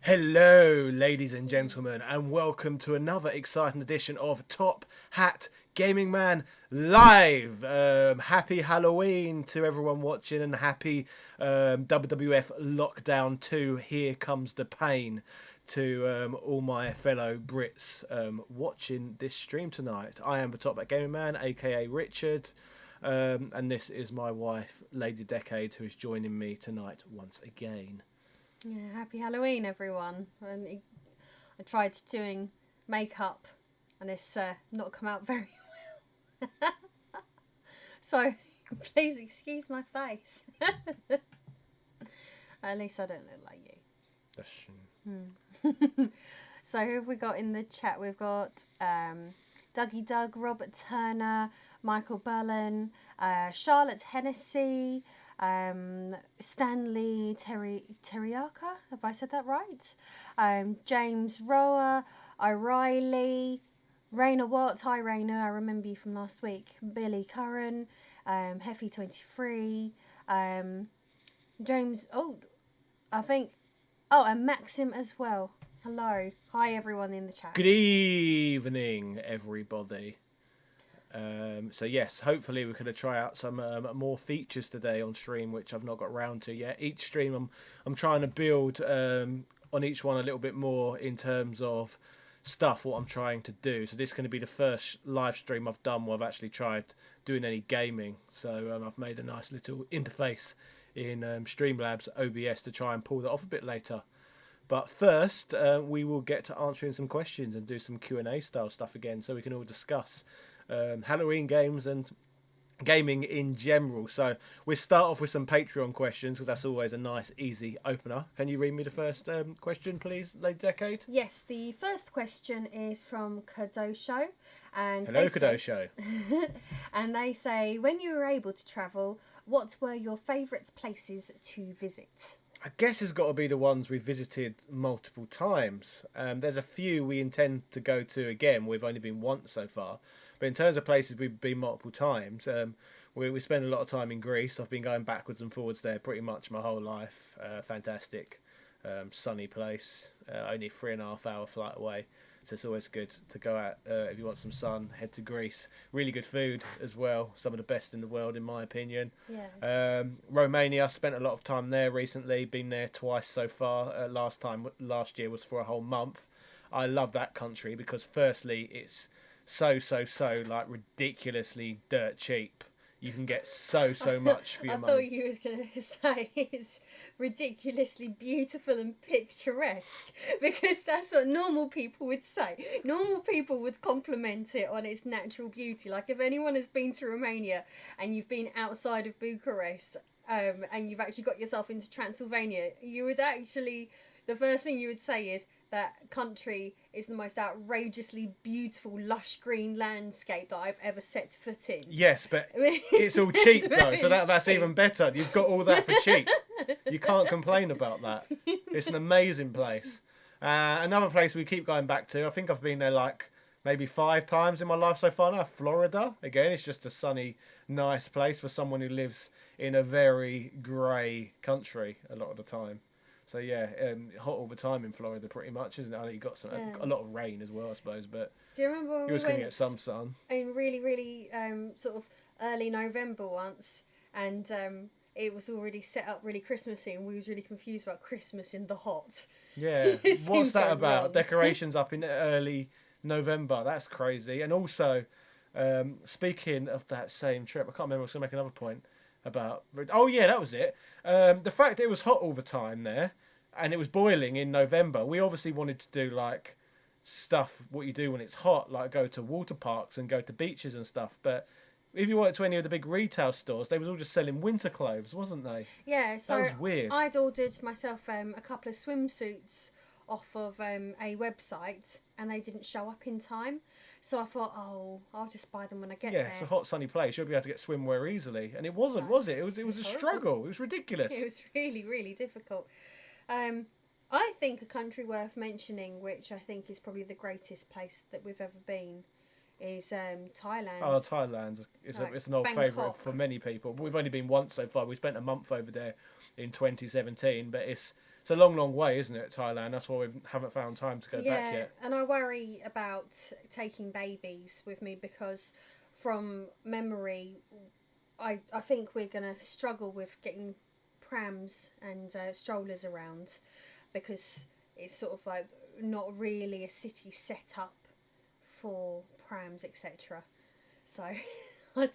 Hello, ladies and gentlemen, and welcome to another exciting edition of Top Hat Gaming Man Live. Happy Halloween to everyone watching, and happy WWF Lockdown 2 Here Comes the Pain to all my fellow Brits watching this stream tonight. I am the Top Hat Gaming Man, aka Richard, and this is my wife, Lady Decade, who is joining me tonight once again. Yeah, happy Halloween, everyone. And I tried doing makeup, and it's not come out very well. So please excuse my face. At least I don't look like you. So who have we got in the chat? We've got Dougie Doug, Robert Turner, Michael Bullen, Charlotte Hennessy, Stanley Terriaka, have I said that right? James Rower, O'Reilly, Raina Watt, hi Raina, I remember you from last week. Billy Curran, Heffy23, James, and Maxim as well. Hello. Hi everyone in the chat. Good evening, everybody. So yes, hopefully we're going to try out some more features today on stream, which I've not got round to yet. Each stream I'm trying to build on each one a little bit more in terms of stuff, what I'm trying to do. So this is going to be the first live stream I've done where I've actually tried doing any gaming. So I've made a nice little interface in Streamlabs OBS to try and pull that off a bit later. But first, we will get to answering some questions and do some Q&A style stuff again, so we can all discuss Halloween games and gaming in general. So we'll start off with some Patreon questions, because that's always a nice, easy opener. Can you read me the first question, please, Lady Decade? Yes, the first question is from Kadosho. And Hello, Kadosho. And they say, when you were able to travel, what were your favourite places to visit? I guess it's got to be the ones we've visited multiple times. There's a few we intend to go to again. We've only been once so far. But in terms of places we've been multiple times, we spend a lot of time in Greece. I've been going backwards and forwards there pretty much my whole life. Fantastic. Sunny place. Only 3.5 hour flight away. So it's always good to go out if you want some sun, head to Greece. Really good food as well. Some of the best in the world, in my opinion. Yeah. Romania, spent a lot of time there recently. Been there twice so far. Last year was for a whole month. I love that country because firstly, it's so like ridiculously dirt cheap. You can get so much for your money. I thought you was going to say it's ridiculously beautiful and picturesque, because that's what normal people would say. Normal people would compliment it on its natural beauty. Like if anyone has been to Romania and you've been outside of Bucharest and you've actually got yourself into Transylvania, you would actually, the first thing you would say is, that country is the most outrageously beautiful, lush green landscape that I've ever set foot in. Yes, but it's all cheap though, so that's cheap. Even better. You've got all that for cheap. You can't complain about that. It's an amazing place. Another place we keep going back to, I think I've been there like maybe 5 times in my life so far now, Florida. Again, it's just a sunny, nice place for someone who lives in a very grey country a lot of the time. So yeah, hot all the time in Florida, pretty much, isn't it? I know you got a lot of rain as well, I suppose. But do you remember when you was going to get some sun in really sort of early November once, and it was already set up really Christmassy, and we was really confused about Christmas in the hot. Yeah, what's that about? Wrong. Decorations up in early November. That's crazy. And also, speaking of that same trip, I can't remember. I was going to make another point about. Oh yeah, that was it. The fact that it was hot all the time there, and it was boiling in November. We obviously wanted to do like stuff what you do when it's hot, like go to water parks and go to beaches and stuff. But if you went to any of the big retail stores, they was all just selling winter clothes, wasn't they? Yeah, so that was weird. I'd ordered myself a couple of swimsuits off of a website, and they didn't show up in time. So I thought, oh, I'll just buy them when I get there. Yeah, it's a hot, sunny place. You'll be able to get swimwear easily. And it wasn't, was it? It was a struggle. It was ridiculous. It was really, really difficult. I think a country worth mentioning, which I think is probably the greatest place that we've ever been, is Thailand. Oh, Thailand. It's an old favourite for many people. But we've only been once so far. We spent a month over there in 2017. But it's a long, long way, isn't it, Thailand? That's why we haven't found time to go back yet. And I worry about taking babies with me because from memory, I think we're going to struggle with getting prams and strollers around, because it's sort of like not really a city set up for prams, etc. So I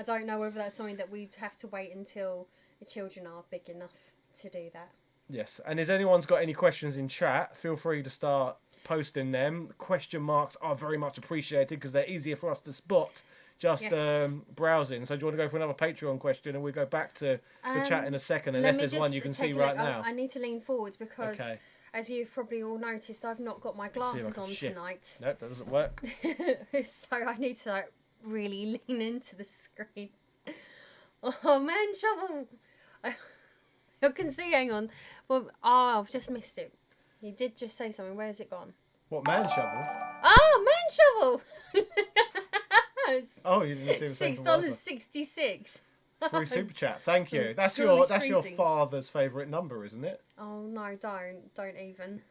don't know whether that's something that we'd have to wait until the children are big enough to do that. Yes, and if anyone's got any questions in chat, feel free to start posting them. Question marks are very much appreciated because they're easier for us to spot just browsing. So do you want to go for another Patreon question, and we'll go back to the chat in a second, unless there's one you can see right now? I need to lean forwards because as you've probably all noticed, I've not got my See if I glasses can on shift. tonight. Nope, that doesn't work. So I need to like really lean into the screen. Oh man, shovel! I can see. Hang on. Well, I've just missed it. You did just say something. Where's it gone? What, man shovel? Oh, man shovel! Oh, you didn't see the same $6.66. Free super chat. Thank you. That's Foolish your greetings. father's favourite number, isn't it? Oh no, don't even.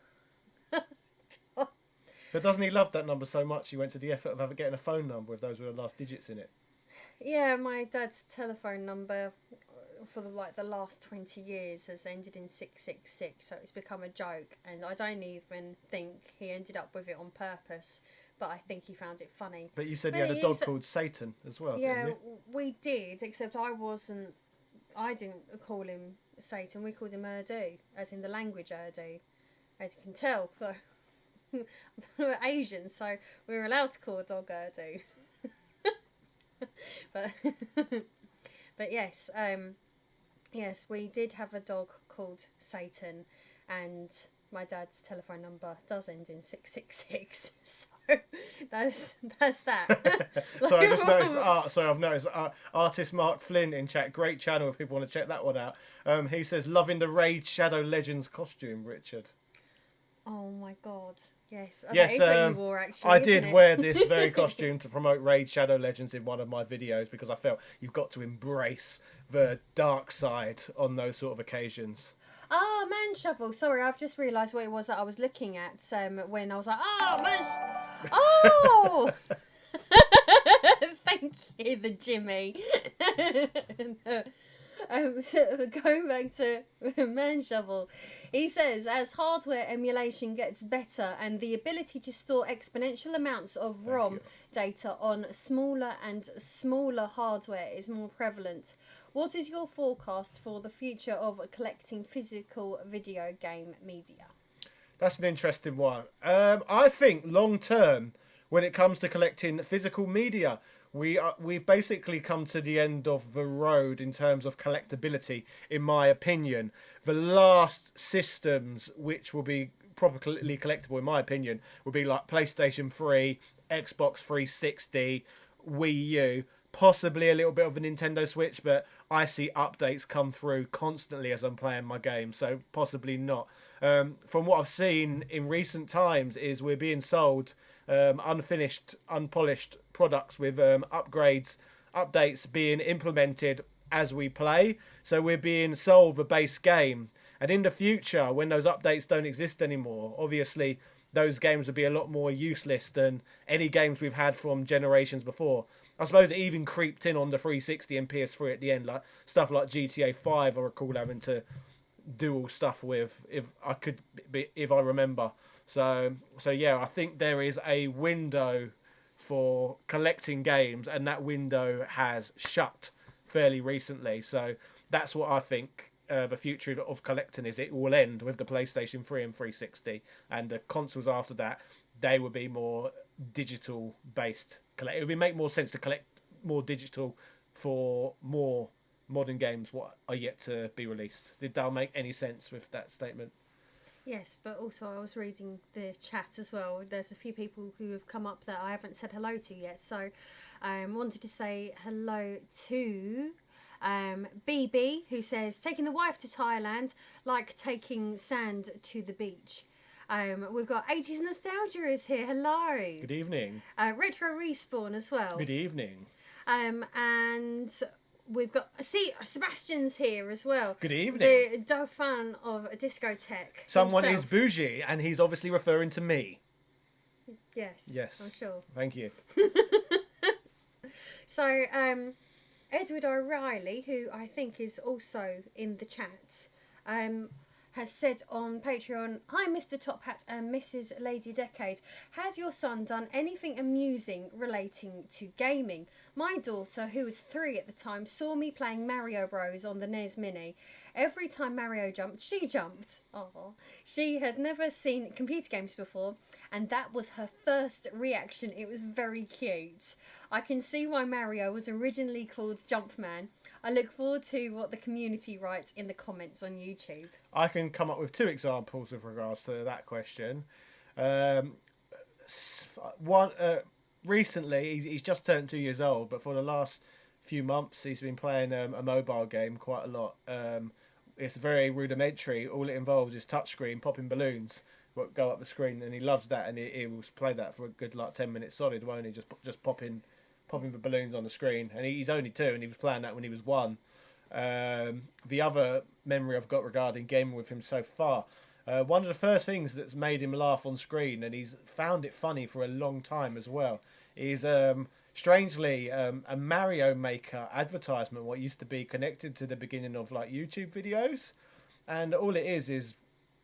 But doesn't he love that number so much he went to the effort of getting a phone number with those with the last digits in it? Yeah, my dad's telephone number for the last 20 years has ended in 666, so it's become a joke, and I don't even think he ended up with it on purpose, but I think he found it funny. But you said But you had a dog he's- called Satan as well, Yeah, didn't you? we did, except I didn't call him Satan, we called him Urdu, as in the language Urdu, as you can tell. We're Asian, so we were allowed to call a dog Urdu. but but yes, yes, we did have a dog called Satan, and my dad's telephone number does end in 666. So that's that. So I just noticed. I've noticed. Artist Mark Flynn in chat. Great channel if people want to check that one out. He says loving the Raid Shadow Legends costume, Richard. Oh my god. Yes. Yes, it's what you wore actually. I isn't did it? wear this very costume to promote Raid Shadow Legends in one of my videos because I felt you've got to embrace the dark side on those sort of occasions. Ah, man shovel. Sorry, I've just realised what it was that I was looking at when I was like, oh, man. Oh! Thank you, the Jimmy. So going back to man shovel, he says as hardware emulation gets better and the ability to store exponential amounts of ROM you. data on smaller and smaller hardware is more prevalent, what is your forecast for the future of collecting physical video game media? That's an interesting one. I think long term, when it comes to collecting physical media, we've basically come to the end of the road in terms of collectability, in my opinion. The last systems which will be properly collectible, in my opinion, will be like PlayStation 3, Xbox 360, Wii U, possibly a little bit of a Nintendo Switch, but I see updates come through constantly as I'm playing my game, so possibly not. From what I've seen in recent times is we're being sold unfinished, unpolished products with upgrades, updates being implemented as we play. So we're being sold the base game. And in the future, when those updates don't exist anymore, obviously those games would be a lot more useless than any games we've had from generations before. I suppose it even creeped in on the 360 and PS3 at the end, like stuff like GTA 5 I recall having to do all stuff with, if I remember. So yeah, I think there is a window for collecting games, and that window has shut fairly recently. So that's what I think the future of collecting is. It will end with the PlayStation 3 and 360, and the consoles after that, they will be more digital based. It would make more sense to collect more digital for more modern games what are yet to be released. Did that make any sense with that statement? Yes, but also I was reading the chat as well. There's a few people who have come up that I haven't said hello to yet. So I wanted to say hello to BB, who says, taking the wife to Thailand like taking sand to the beach. We've got 80s Nostalgia is here. Hello. Good evening. Retro Respawn as well. Good evening. And we've got, Sebastian's here as well. Good evening. The Dauphin of Discotheque. Someone is himself. bougie, and he's obviously referring to me. Yes. Yes. I'm sure. Thank you. So, Edward O'Reilly, who I think is also in the chat, has said on Patreon, "Hi Mr. Top Hat and Mrs. Lady Decade. Has your son done anything amusing relating to gaming? My daughter, who was 3 at the time, saw me playing Mario Bros on the NES Mini. Every time Mario jumped, she jumped. Aww. She had never seen computer games before, and that was her first reaction. It was very cute. I can see why Mario was originally called Jumpman. I look forward to what the community writes in the comments on YouTube. I can come up with two examples with regards to that question. Um, one recently, he's just turned 2 years old, but for the last few months, he's been playing a mobile game quite a lot. It's very rudimentary. All it involves is touchscreen, popping balloons, what go up the screen, and he loves that. And he will play that for a good 10 minutes solid, won't he? Just popping the balloons on the screen. And he's only 2, and he was playing that when he was 1. The other memory I've got regarding gaming with him so far, one of the first things that's made him laugh on screen, and he's found it funny for a long time as well, is strangely a Mario Maker advertisement, what used to be connected to the beginning of YouTube videos, and all it is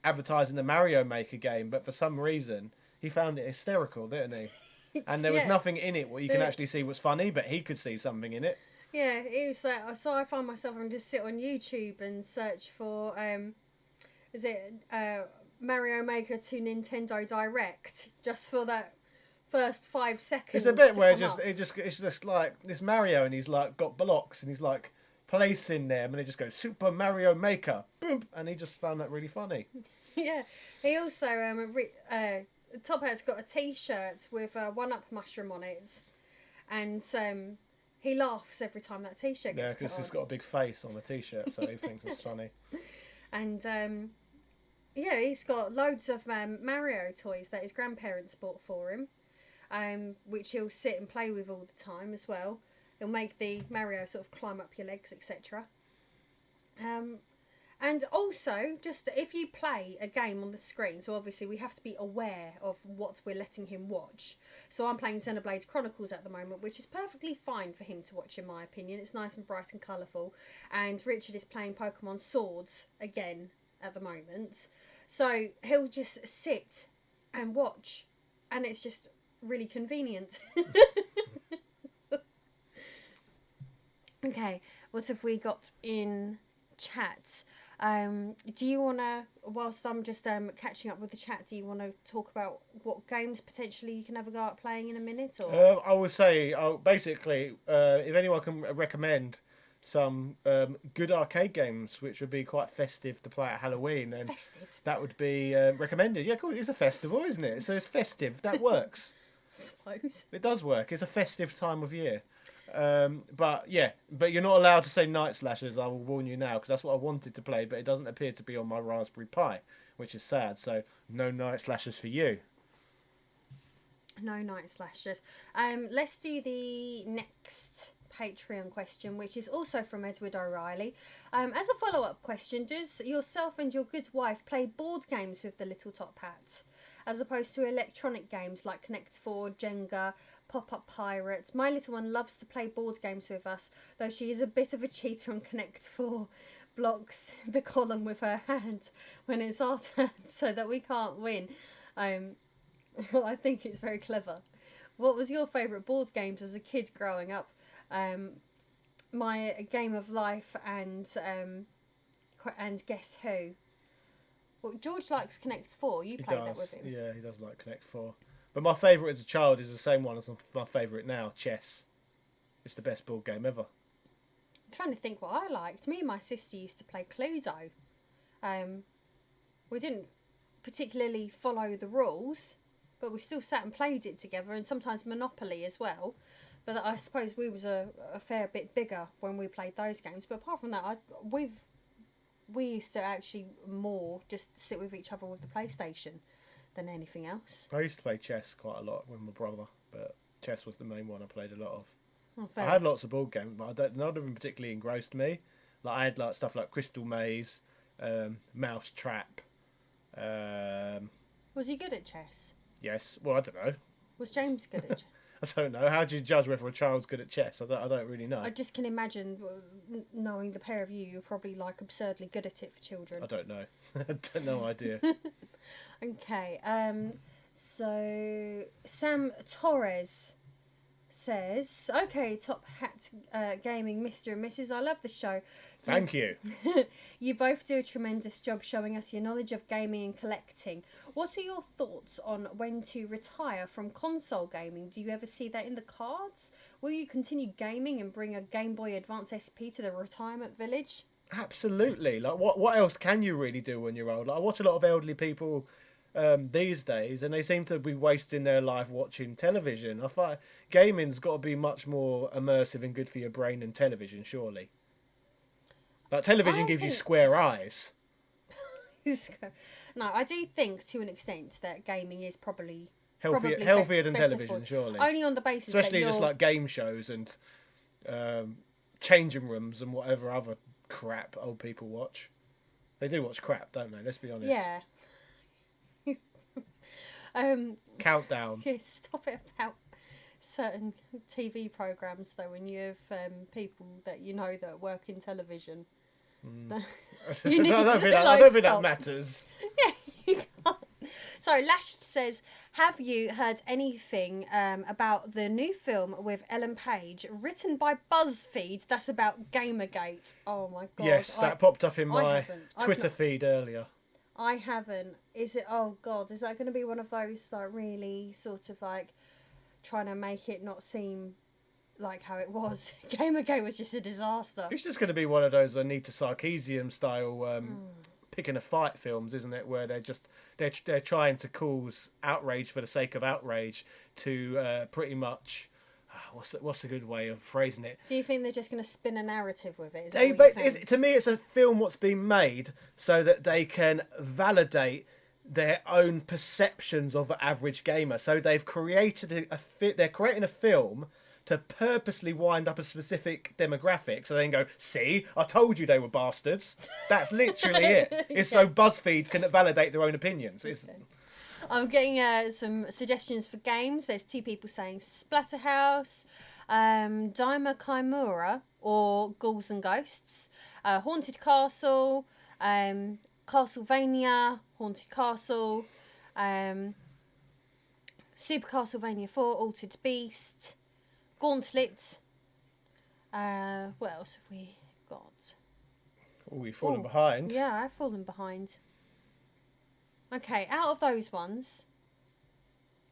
advertising the Mario Maker game, but for some reason he found it hysterical, didn't he? And there was nothing in it what you can actually see was funny, but he could see something in it. Yeah, it was like, so I find myself and just sit on YouTube and search for Mario Maker to Nintendo Direct, just for that first 5 seconds. It's a bit where it's just like this Mario, and he's got blocks, and he's placing them, and it just goes Super Mario Maker, boom, and he just found that really funny. Yeah, he also Top Hat's got a T-shirt with a 1-Up mushroom on it, and he laughs every time that T-shirt gets because he's got a big face on the T-shirt, so he thinks it's funny. And he's got loads of Mario toys that his grandparents bought for him, which he'll sit and play with all the time as well. He'll make the Mario sort of climb up your legs, etc. And also, just if you play a game on the screen, so obviously we have to be aware of what we're letting him watch. So I'm playing Xenoblade Chronicles at the moment, which is perfectly fine for him to watch in my opinion. It's nice and bright and colourful. And Richard is playing Pokemon Swords again at the moment. So he'll just sit and watch, and it's just really convenient. Okay, what have we got in chat? Do you want to, whilst I'm just catching up with the chat, do you want to talk about what games potentially you can have a go at playing in a minute? Or I would say, basically, if anyone can recommend some good arcade games, which would be quite festive to play at Halloween, then festive? that would be recommended. Yeah, cool. It's a festival, isn't it? So it's festive. That works. I suppose. It does work. It's a festive time of year. But you're not allowed to say Night Slashers, I will warn you now, because that's what I wanted to play, but it doesn't appear to be on my Raspberry Pi, which is sad. So no Night Slashers for you. No Night Slashers. Let's do the next Patreon question, which is also from Edward O'Reilly. As a follow-up question, does yourself and your good wife play board games with the Little Top Hat, as opposed to electronic games like Connect 4, Jenga, Pop-Up Pirates? My little one loves to play board games with us, though she is a bit of a cheater on Connect 4, blocks the column with her hand when it's our turn so that we can't win. I think it's very clever. What was your favourite board games as a kid growing up? My Game of Life and Guess Who. Well, George likes Connect 4. You played that with him. Yeah, he does like Connect 4. But my favourite as a child is the same one as my favourite now, chess. It's the best board game ever. I'm trying to think what I liked. Me and my sister used to play Cluedo. We didn't particularly follow the rules, but we still sat and played it together, and sometimes Monopoly as well. But I suppose we was a fair bit bigger when we played those games. But apart from that, we used to actually more just sit with each other with the PlayStation than anything else. I used to play chess quite a lot with my brother, but chess was the main one I played a lot of. Oh, I had lots of board games, but none of them particularly engrossed me. I had stuff like Crystal Maze, Mouse Trap. Was he good at chess? Yes. Well, I don't know. Was James good at chess? I don't know. How do you judge whether a child's good at chess? I don't really know. I just can imagine, knowing the pair of you, you're probably absurdly good at it for children. I don't know. I have no idea. Okay. So Sam Torres says, okay, Top Hat Gaming, Mr. and Mrs. I love the show. Thank you. You both do a tremendous job showing us your knowledge of gaming and collecting. What are your thoughts on when to retire from console gaming? Do you ever see that in the cards? Will you continue gaming and bring a Game Boy Advance SP to the retirement village? Absolutely. Like, what else can you really do when you're old? Like, I watch a lot of elderly people these days, and they seem to be wasting their life watching television. I find gaming's got to be much more immersive and good for your brain than television, surely. Like, television I gives you think- square eyes. No, I do think to an extent that gaming is probably Healthier than better television, for- surely. Only on the basis Especially that just you're... like game shows and changing rooms and whatever other crap old people watch. They do watch crap, don't they? Let's be honest. Yeah. Countdown. Yeah, stop it about certain TV programs though. When you have people that you know that work in television, I You need don't to, think like, that stop. matters. yeah, you can't. So Lash says, have you heard anything about the new film with Ellen Page, written by BuzzFeed? That's about Gamergate. Oh my god! Yes, that popped up in I my haven't. I've Twitter not- feed earlier. I haven't. Is it? Oh god! Is that going to be one of those like really sort of like trying to make it not seem like how it was? Gamergate was just a disaster. It's just going to be one of those Anita Sarkeesian style Hmm. picking a fight films, isn't it? Where they're trying to cause outrage for the sake of outrage to pretty much. What's a good way of phrasing it? Do you think they're just going to spin a narrative with it? Is that They, what you're but saying? to me, it's a film what's been made so that they can validate their own perceptions of an average gamer. So they've created they're creating a film to purposely wind up a specific demographic, so they can go, "See, I told you they were bastards." That's literally it. It's so BuzzFeed can validate their own opinions. It's I'm getting some suggestions for games. There's two people saying Splatterhouse, Daima Chimera, or Ghouls and Ghosts, Haunted Castle, Castlevania, Haunted Castle, Super Castlevania 4, Altered Beast, Gauntlet. What else have we got? oh, we've fallen Ooh, behind. Yeah, I've fallen behind. Okay, out of those ones,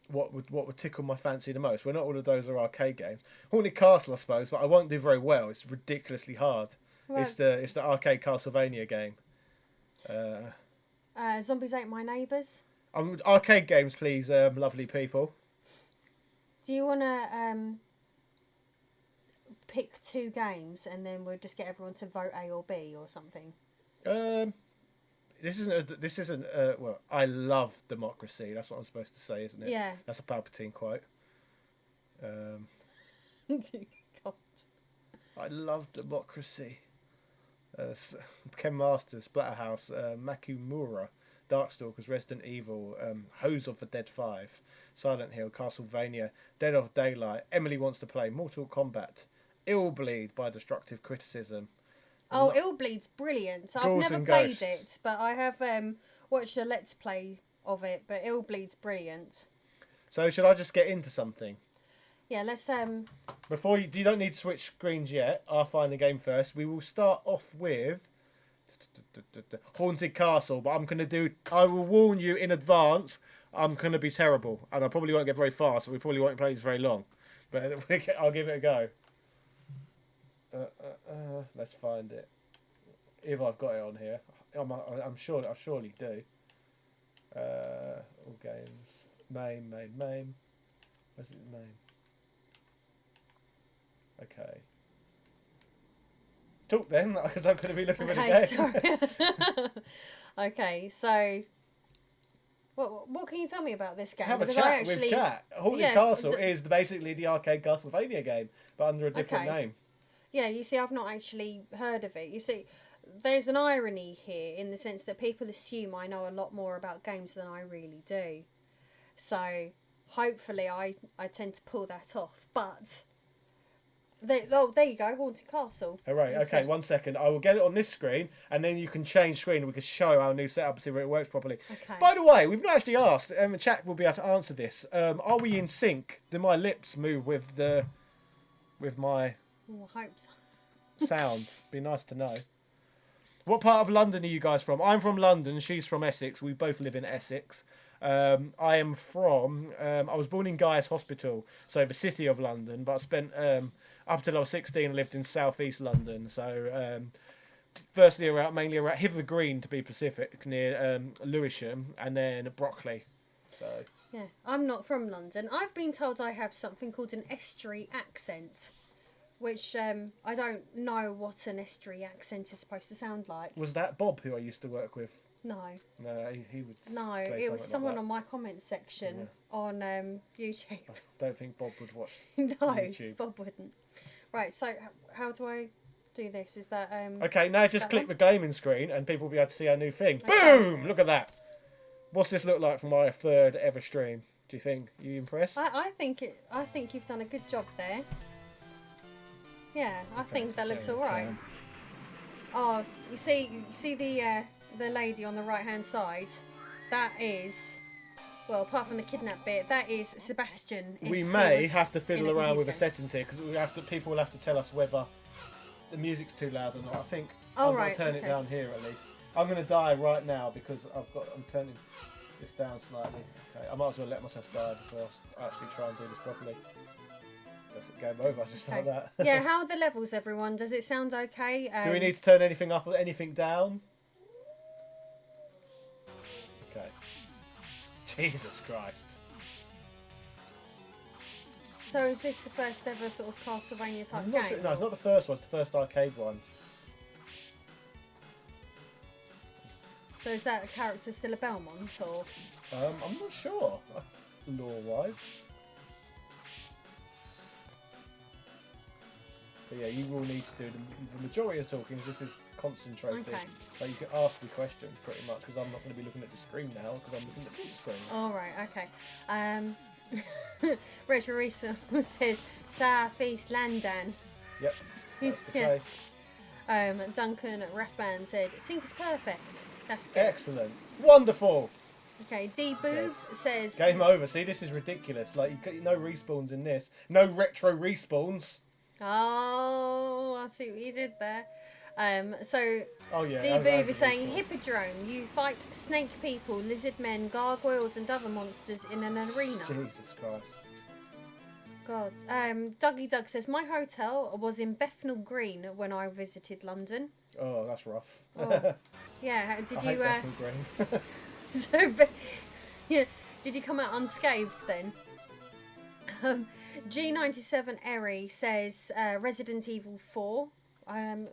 What would tickle my fancy the most? Well, not all of those are arcade games. Haunted Castle, I suppose, but I won't do very well. It's ridiculously hard. Well- It's the arcade Castlevania game. Zombies Ate My Neighbours. Arcade games, please, lovely people. Do you want to pick two games and then we'll just get everyone to vote A or B or something? This isn't. Well, I love democracy. That's what I'm supposed to say, isn't it? Yeah. That's a Palpatine quote. God. I love democracy. Ken Masters, Splatterhouse, Makumura, Darkstalkers, Resident Evil, Hose of the Dead 5, Silent Hill, Castlevania, Dead of Daylight, Emily Wants to Play, Mortal Kombat, Illbleed by Destructive Criticism. Oh, Illbleed's brilliant. I've Ghouls never and played Ghosts. it, but I have watched a Let's Play of it. But Illbleed's brilliant. So should I just get into something? Yeah, let's Before you don't need to switch screens yet. I'll find the game first. We will start off with Haunted Castle, but I will warn you in advance, I'm going to be terrible, and I probably won't get very far, so we probably won't play this very long. But I'll give it a go. Let's find it. If I've got it on here, I'm sure I surely do. All games, main. Where's it? Main. Okay. Talk then, because I'm going to be looking for the okay. game. Sorry. Okay, so what can you tell me about this game? Have a Because chat I actually, with chat. Haunted yeah, Castle is basically the arcade Castlevania game, but under a different Okay. name. Yeah, you see, I've not actually heard of it. You see, there's an irony here in the sense that people assume I know a lot more about games than I really do. So, hopefully, I tend to pull that off. But There you go, Haunted Castle. Hooray. You Okay, said- 1 second. I will get it on this screen, and then you can change screen and we can show our new setup and see where it works properly. Okay. By the way, we've not actually asked, chat will be able to answer this. Are we in sync? Do my lips move with my Oh, I hope so. sound? Be nice to know. What part of London are you guys from? I'm from London. She's from Essex. We both live in Essex. I am from. I was born in Guy's Hospital, so the city of London. But I spent up until I was 16. I lived in southeast London. So firstly, mainly around Hither Green, to be specific, near Lewisham, and then Brockley. So Yeah, I'm not from London. I've been told I have something called an estuary accent, which I don't know what an estuary accent is supposed to sound like. was that Bob who I used to work with? No, No, he would. no, say it was something someone like on my comment section on YouTube. that. I don't think Bob would watch. No, YouTube. Bob wouldn't. Right, so how do I do this? Is that Okay, now just that click one? the gaming screen and people will be able to see our new thing. Okay. Boom! Look at that. What's this look like for my third ever stream? Do you think? Are you impressed? I think you've done a good job there. Yeah, I think that looks so, alright. Oh, you see the lady on the right hand side? That is, well, apart from the kidnap bit, that is Sebastian. if We he may was have to in fiddle a around with the computer. settings here because people will have to tell us whether the music's too loud or not. I think Oh, I'm right, going to turn it okay. down here at least. I'm going to die right now because I'm turning this down slightly. Okay, I might as well let myself die before I actually try and do this properly. That's it, game over, just like Okay. that. Yeah, how are the levels, everyone? Does it sound okay? Do we need to turn anything up or anything down? Okay. Jesus Christ. So is this the first ever sort of Castlevania type I'm game? not sure. No, it's not the first one. It's the first arcade one. So is that character still a Belmont or? I'm not sure, lore-wise. But yeah, you will need to do the majority of talking. This is concentrated. Okay. So you can ask me questions pretty much because I'm not going to be looking at the screen now because I'm looking at this screen. All right, okay. Retro Research says South East London. Yep, that's the Yeah. case. Duncan at Rathband said sync is perfect. That's good. Excellent, wonderful. Okay, D Booth says Game over. See, this is ridiculous. Like, no respawns in this. No retro respawns. oh, I see what you did there. So Oh yeah. D that was Booth a is saying respawn. Hippodrome. You fight snake people, lizard men, gargoyles, and other monsters in an arena. Jesus Christ. God. Dougie Doug says my hotel was in Bethnal Green when I visited London. Oh, that's rough. Oh, yeah. Did I you? hate Bethnal Green. So, yeah, did you come out unscathed then? G97 Eri says Resident Evil 4. We're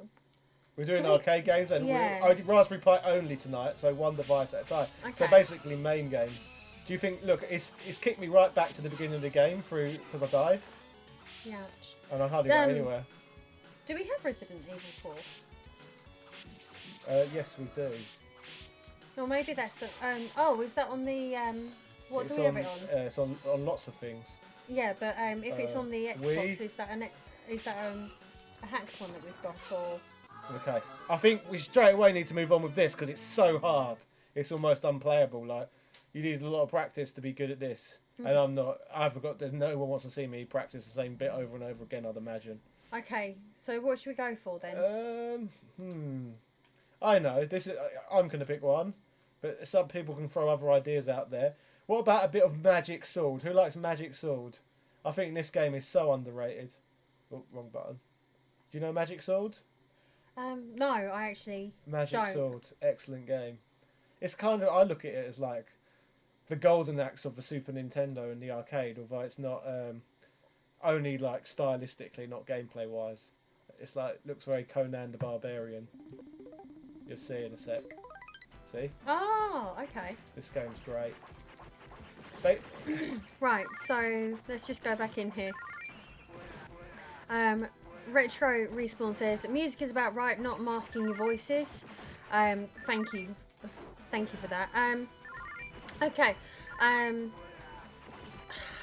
doing Do we- arcade games and Yeah. we're Raspberry Pi only tonight, so one device at a time. So Okay. basically main games. Do you think, look, it's kicked me right back to the beginning of the game through because I died Ouch. and I hardly got Um, anywhere. Do we have Resident Evil 4? Yes, we do. Or maybe that's oh, is that on the what It's do we have it on? It's on lots of things. Yeah, but if it's on the Xbox, Wii. is that a hacked one that we've got or? Okay, I think we straight away need to move on with this because it's so hard. It's almost unplayable. Like you need a lot of practice to be good at this, and I'm not. I forgot. There's no one wants to see me practice the same bit over and over again. I'd imagine. Okay, so what should we go for then? I know this is. I'm going to pick one, but some people can throw other ideas out there. What about a bit of Magic Sword? Who likes Magic Sword? I think this game is so underrated. Oh, wrong button. Do you know Magic Sword? No, I actually Magic don't. Sword, excellent game. It's kind of, I look at it as like the golden axe of the Super Nintendo and the arcade, although it's not only like stylistically, not gameplay wise. It's like looks very Conan the Barbarian. You'll see in a sec. See, Oh, okay. this game's great. Ba- Right, so let's just go back in here. Retro Respawn says music is about right, not masking your voices. Thank you for that. Okay.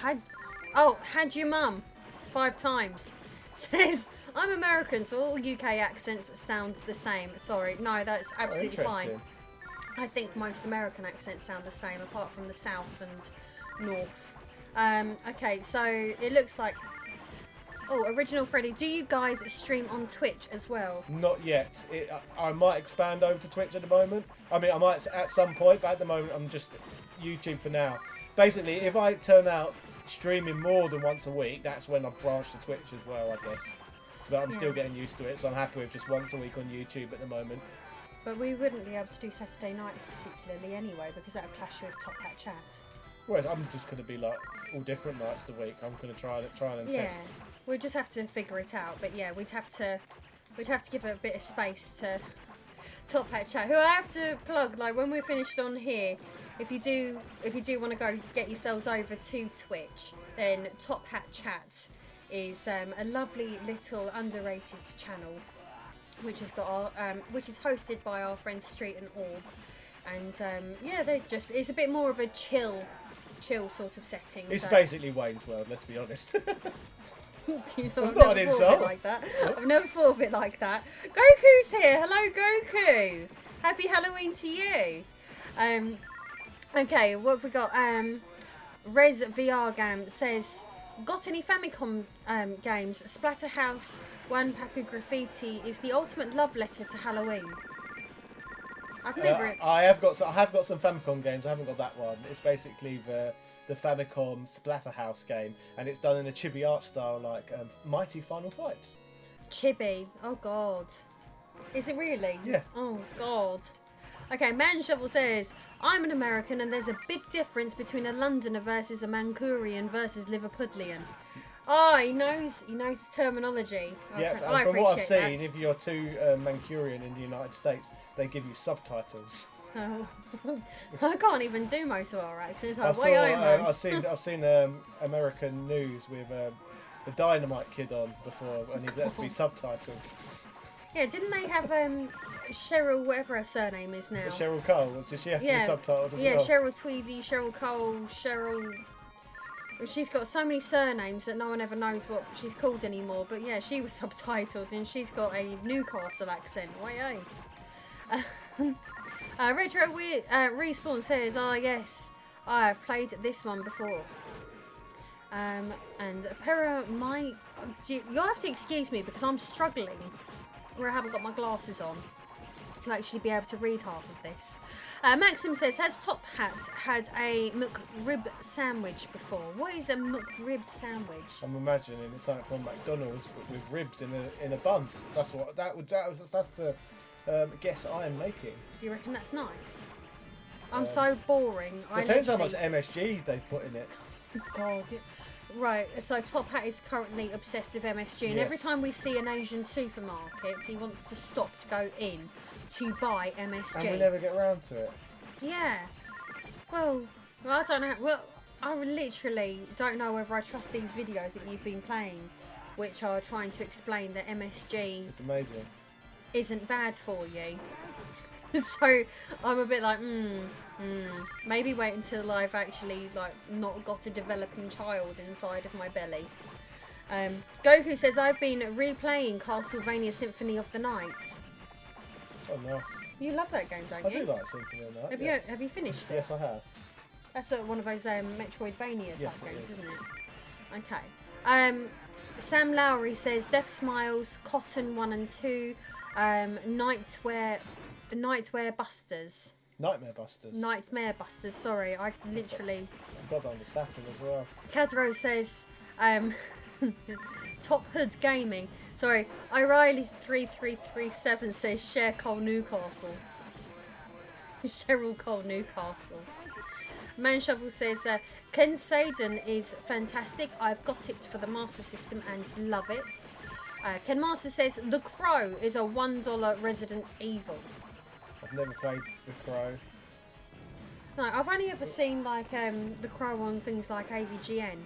Had your mum 5 times says, I'm American, so all UK accents sound the same. Sorry, no, that's absolutely fine. Interesting. I think most American accents sound the same, apart from the south and north. Okay, so it looks like... Oh, Original Freddy, do you guys stream on Twitch as well? Not yet. I might expand over to Twitch at the moment. I mean, I might at some point, but at the moment I'm just YouTube for now. Basically, if I turn out streaming more than once a week, that's when I branch to Twitch as well, I guess. But I'm still getting used to it, so I'm happy with just once a week on YouTube at the moment. But we wouldn't be able to do Saturday nights particularly anyway, because that would clash with Top Hat Chat. Whereas I'm just going to be like all different nights of the week. I'm going to try and Yeah, test. we'll just have to figure it out. But yeah, we'd have to give it a bit of space to Top Hat Chat, who I have to plug. Like when we're finished on here, if you do want to go get yourselves over to Twitch, then Top Hat Chat is a lovely little underrated channel, which has got our which is hosted by our friends Street and Orb, and yeah, it's a bit more of a chill sort of setting. It's so. basically Wayne's World, let's be honest. You know, That's I've not never an thought of insult. it like that. I've never thought of it like that. Goku's here. Hello, Goku. Happy Halloween to you. Okay, what have we got? Rez VR Game says, got any Famicom games? Splatterhouse, One Paku Graffiti is the ultimate love letter to Halloween. I've never... I have got some Famicom games. I haven't got that one. It's basically the Famicom Splatterhouse game, and it's done in a chibi art style like Mighty Final Fight. Chibi. Oh, God. Is it really? Yeah. Oh, God. Okay, Man Shovel says, I'm an American and there's a big difference between a Londoner versus a Mancunian versus Liverpudlian. Oh, he knows terminology. Yeah, Okay, and from what I've appreciate seen, that. if you're too Mancunian in the United States, they give you subtitles. Oh. I can't even do most of our accents. I'm I way over. I've seen American news with the Dynamite Kid on before, and he's had to be subtitled. Yeah, didn't they have Cheryl, whatever her surname is now? Cheryl Cole, does she have to be subtitled as yeah, well? Cheryl Tweedy, Cheryl Cole, Cheryl... She's got so many surnames that no one ever knows what she's called anymore. But yeah, she was subtitled and she's got a Newcastle accent. Way Retro Respawn says, yes, I have played this one before. And you'll have to excuse me because I'm struggling where I haven't got my glasses on to actually be able to read half of this. Maxim says, has Top Hat had a McRib sandwich before? What is a McRib sandwich? I'm imagining it's something from McDonald's but with ribs in a bun. That's the guess I am making. Do you reckon that's nice? I'm so boring. Depends how much MSG they've put in it. God. Right, so Top Hat is currently obsessed with MSG, and every Yes. time we see an Asian supermarket, he wants to stop to go in to buy MSG. And we never get round to it. Yeah. Well, I don't know. Well, I literally don't know whether I trust these videos that you've been playing, which are trying to explain that MSG It's amazing. isn't bad for you. So I'm a bit like, maybe wait until I've actually not got a developing child inside of my belly. Goku says, I've been replaying Castlevania Symphony of the Night. Oh, nice. You love that game, don't I you? do like Symphony of the Night. Have yes. you finished it? Yes, I have. That's one of those Metroidvania type Yes, it games, is. isn't it? Okay. Sam Lowry says Death Smiles, Cotton 1 and 2, Nightmare Busters. Nightmare Busters. Nightmare Busters, sorry, I literally... I've got that on the Saturn as well. Cadro says Top Hood Gaming. Sorry, O'Reilly3337 says Cher Cole Newcastle. Cheryl Cole Newcastle. Man Shovel says Ken Sadin is fantastic. I've got it for the Master System and love it. Ken Master says The Crow is a $1 Resident Evil. I've never played The Crow. No, I've only ever seen The Crow on things like AVGN.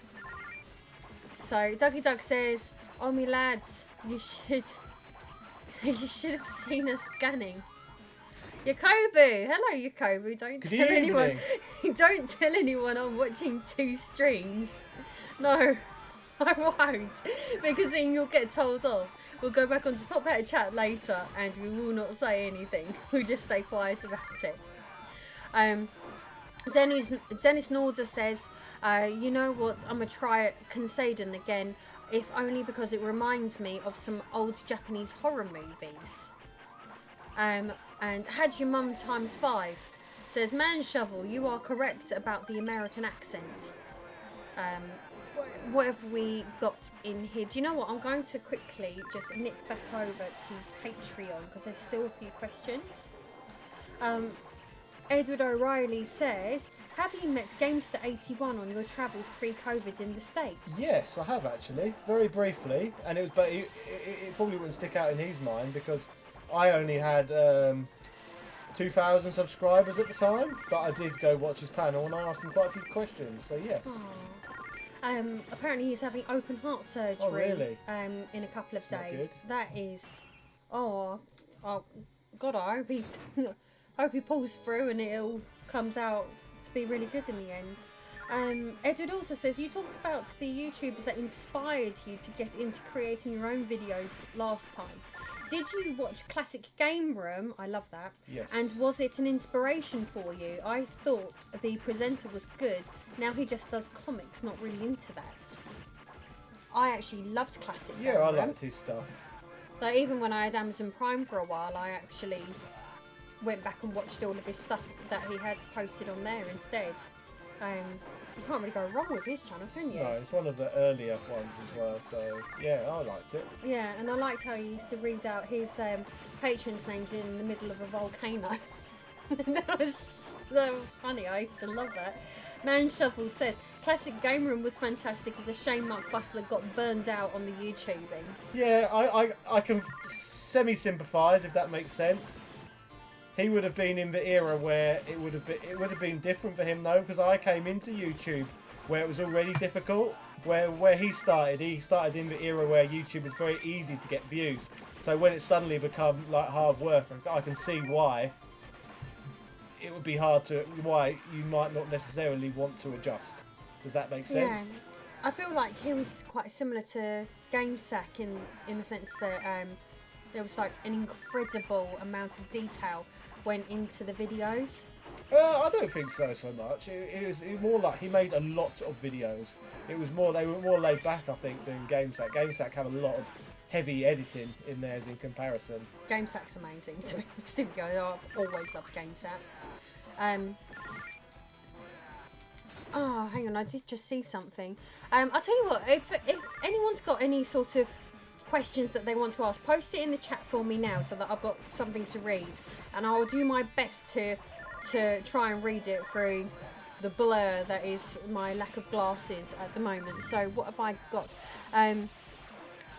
So Dougie Doug says, "Oh me lads, you should have seen us scanning." Yakobu, hello Yakobu. Don't Good tell anyone. evening. Don't tell anyone I'm watching 2 streams. No, I won't, because then you'll get told off. We'll go back onto Top Hat chat later, and we will not say anything. We'll just stay quiet about it. Dennis Norder says, you know what, I'm going to try Consaden again, if only because it reminds me of some old Japanese horror movies. And had your mum ×5 says, Man Shovel, you are correct about the American accent. What have we got in here? Do you know what? I'm going to quickly just nick back over to Patreon because there's still a few questions. Edward O'Reilly says, have you met Gamester81 on your travels pre-COVID in the States? Yes, I have actually, very briefly, and it was, but it probably wouldn't stick out in his mind because I only had 2,000 subscribers at the time, but I did go watch his panel and I asked him quite a few questions. So yes. Apparently he's having open heart surgery. Oh, really? In a couple of Not days. good. That is, God, I hope he pulls through and it all comes out to be really good in the end. Edward also says, you talked about the YouTubers that inspired you to get into creating your own videos last time. Did you watch Classic Game Room? I love that. Yes. And was it an inspiration for you? I thought the presenter was good. Now he just does comics, not really into that. I actually loved Classic Game Room. Yeah, I liked his stuff. Like, even when I had Amazon Prime for a while, I actually went back and watched all of his stuff that he had posted on there instead. You can't really go wrong with his channel, can you? No, it's one of the earlier ones as well, so yeah, I liked it. Yeah, and I liked how he used to read out his patrons' names in the middle of a volcano. that was funny. I used to love that. Man Shovel says, Classic Game Room was fantastic. It's a shame Mark Bustler got burned out on the YouTubing. Yeah, I can semi-sympathise if that makes sense. He would have been in the era where it would have been different for him though, because I came into YouTube where it was already difficult. Where he started in the era where YouTube was very easy to get views. So when it suddenly become like hard work, I can see why it would be why you might not necessarily want to adjust. Does that make sense? Yeah, I feel like he was quite similar to GameSack in the sense that there was like an incredible amount of detail went into the videos. I don't think so much. It was more like he made a lot of videos. They were more laid back, I think, than GameSack. GameSack have a lot of heavy editing in theirs in comparison. GameSack's amazing to be honest with you. I've always loved GameSack. Oh, hang on, I did just see something. I'll tell you what, if anyone's got any sort of questions that they want to ask, post it in the chat for me now so that I've got something to read, and I will do my best to try and read it through the blur that is my lack of glasses at the moment. So what have I got?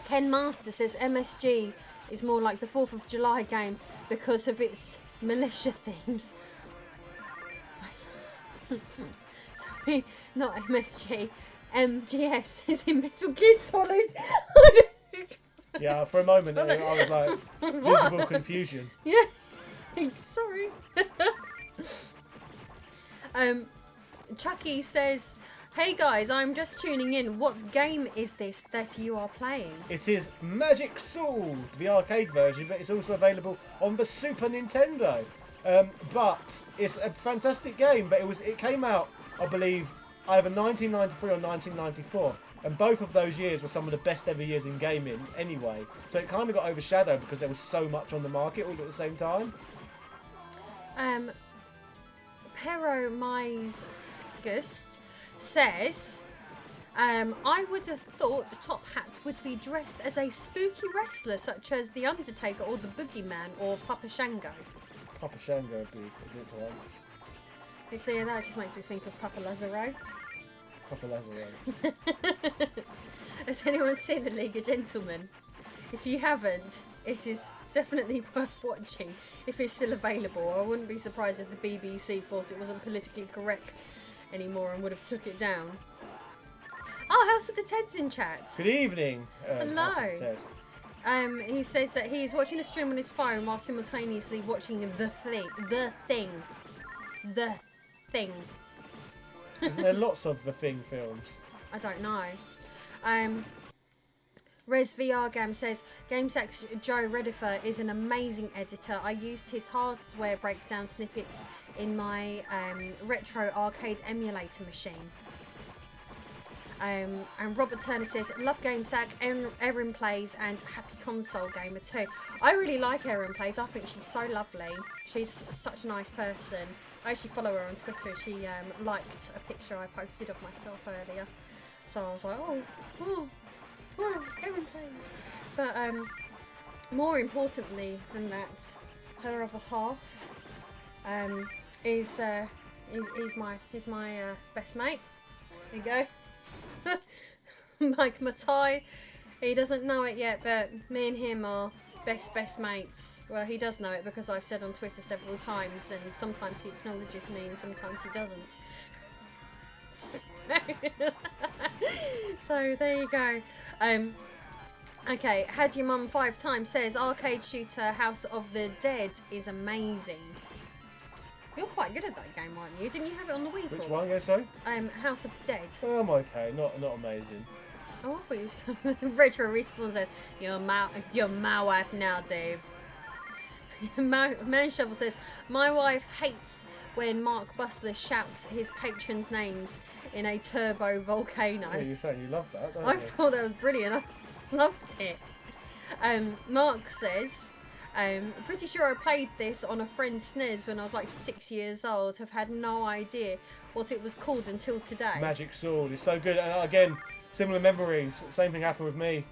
Ken Master says MSG is more like the 4th of July game because of its militia themes. Sorry, not MSG. MGS is in Metal Gear Solid. Yeah, for a moment I was like, visible confusion. Yeah, sorry. Chucky says, hey guys, I'm just tuning in. What game is this that you are playing? It is Magic Sword, the arcade version, but it's also available on the Super Nintendo. But it's a fantastic game, but it came out, I believe, either 1993 or 1994. And both of those years were some of the best ever years in gaming anyway. So it kind of got overshadowed because there was so much on the market all at the same time. Pero Mais Skust says, I would have thought Top Hat would be dressed as a spooky wrestler such as The Undertaker or the Boogeyman or Papa Shango. Papa Shango would be a good one. You see, that just makes me think of Papa Lazaro. Papa Lazaro. Has anyone seen The League of Gentlemen? If you haven't, it is definitely worth watching if it's still available. I wouldn't be surprised if the BBC thought it wasn't politically correct anymore and would have took it down. Oh, House of the Ted's in chat. Good evening. Hello. House of Ted. He says that he is watching a stream on his phone while simultaneously watching The Thing. Isn't there lots of The Thing films? I don't know. Res VR Gam says GameSack's Joe Redifer is an amazing editor. I used his hardware breakdown snippets in my retro arcade emulator machine. And Robert Turner says, love GameSack, Erin Plays, and Happy Console Gamer too. I really like Erin Plays. I think she's so lovely. She's such a nice person. I actually follow her on Twitter. She liked a picture I posted of myself earlier. So I was like, oh, Erin Plays. But more importantly than that, her other half is my best mate. There you go. Mike Matai, he doesn't know it yet, but me and him are best mates. Well, he does know it because I've said on Twitter several times, and sometimes he acknowledges me and sometimes he doesn't. So there you go. Okay, Had Your Mum 5 Times says arcade shooter House of the Dead is amazing. You're quite good at that game, aren't you? Didn't you have it on the Wii? Which one, go sorry? House of the Dead. I'm okay, not amazing. Oh, I thought you was Retro Respawn says, you're my wife now, Dave. Man Shovel says, my wife hates when Mark Bustler shouts his patrons' names in a turbo volcano. Yeah, you're saying you love that, don't I you? thought that was brilliant. I loved it. Mark says, pretty sure I played this on a friend's SNES when I was like 6 years old. Have had no idea what it was called until today. Magic Sword is so good, and again, similar memories. Same thing happened with me,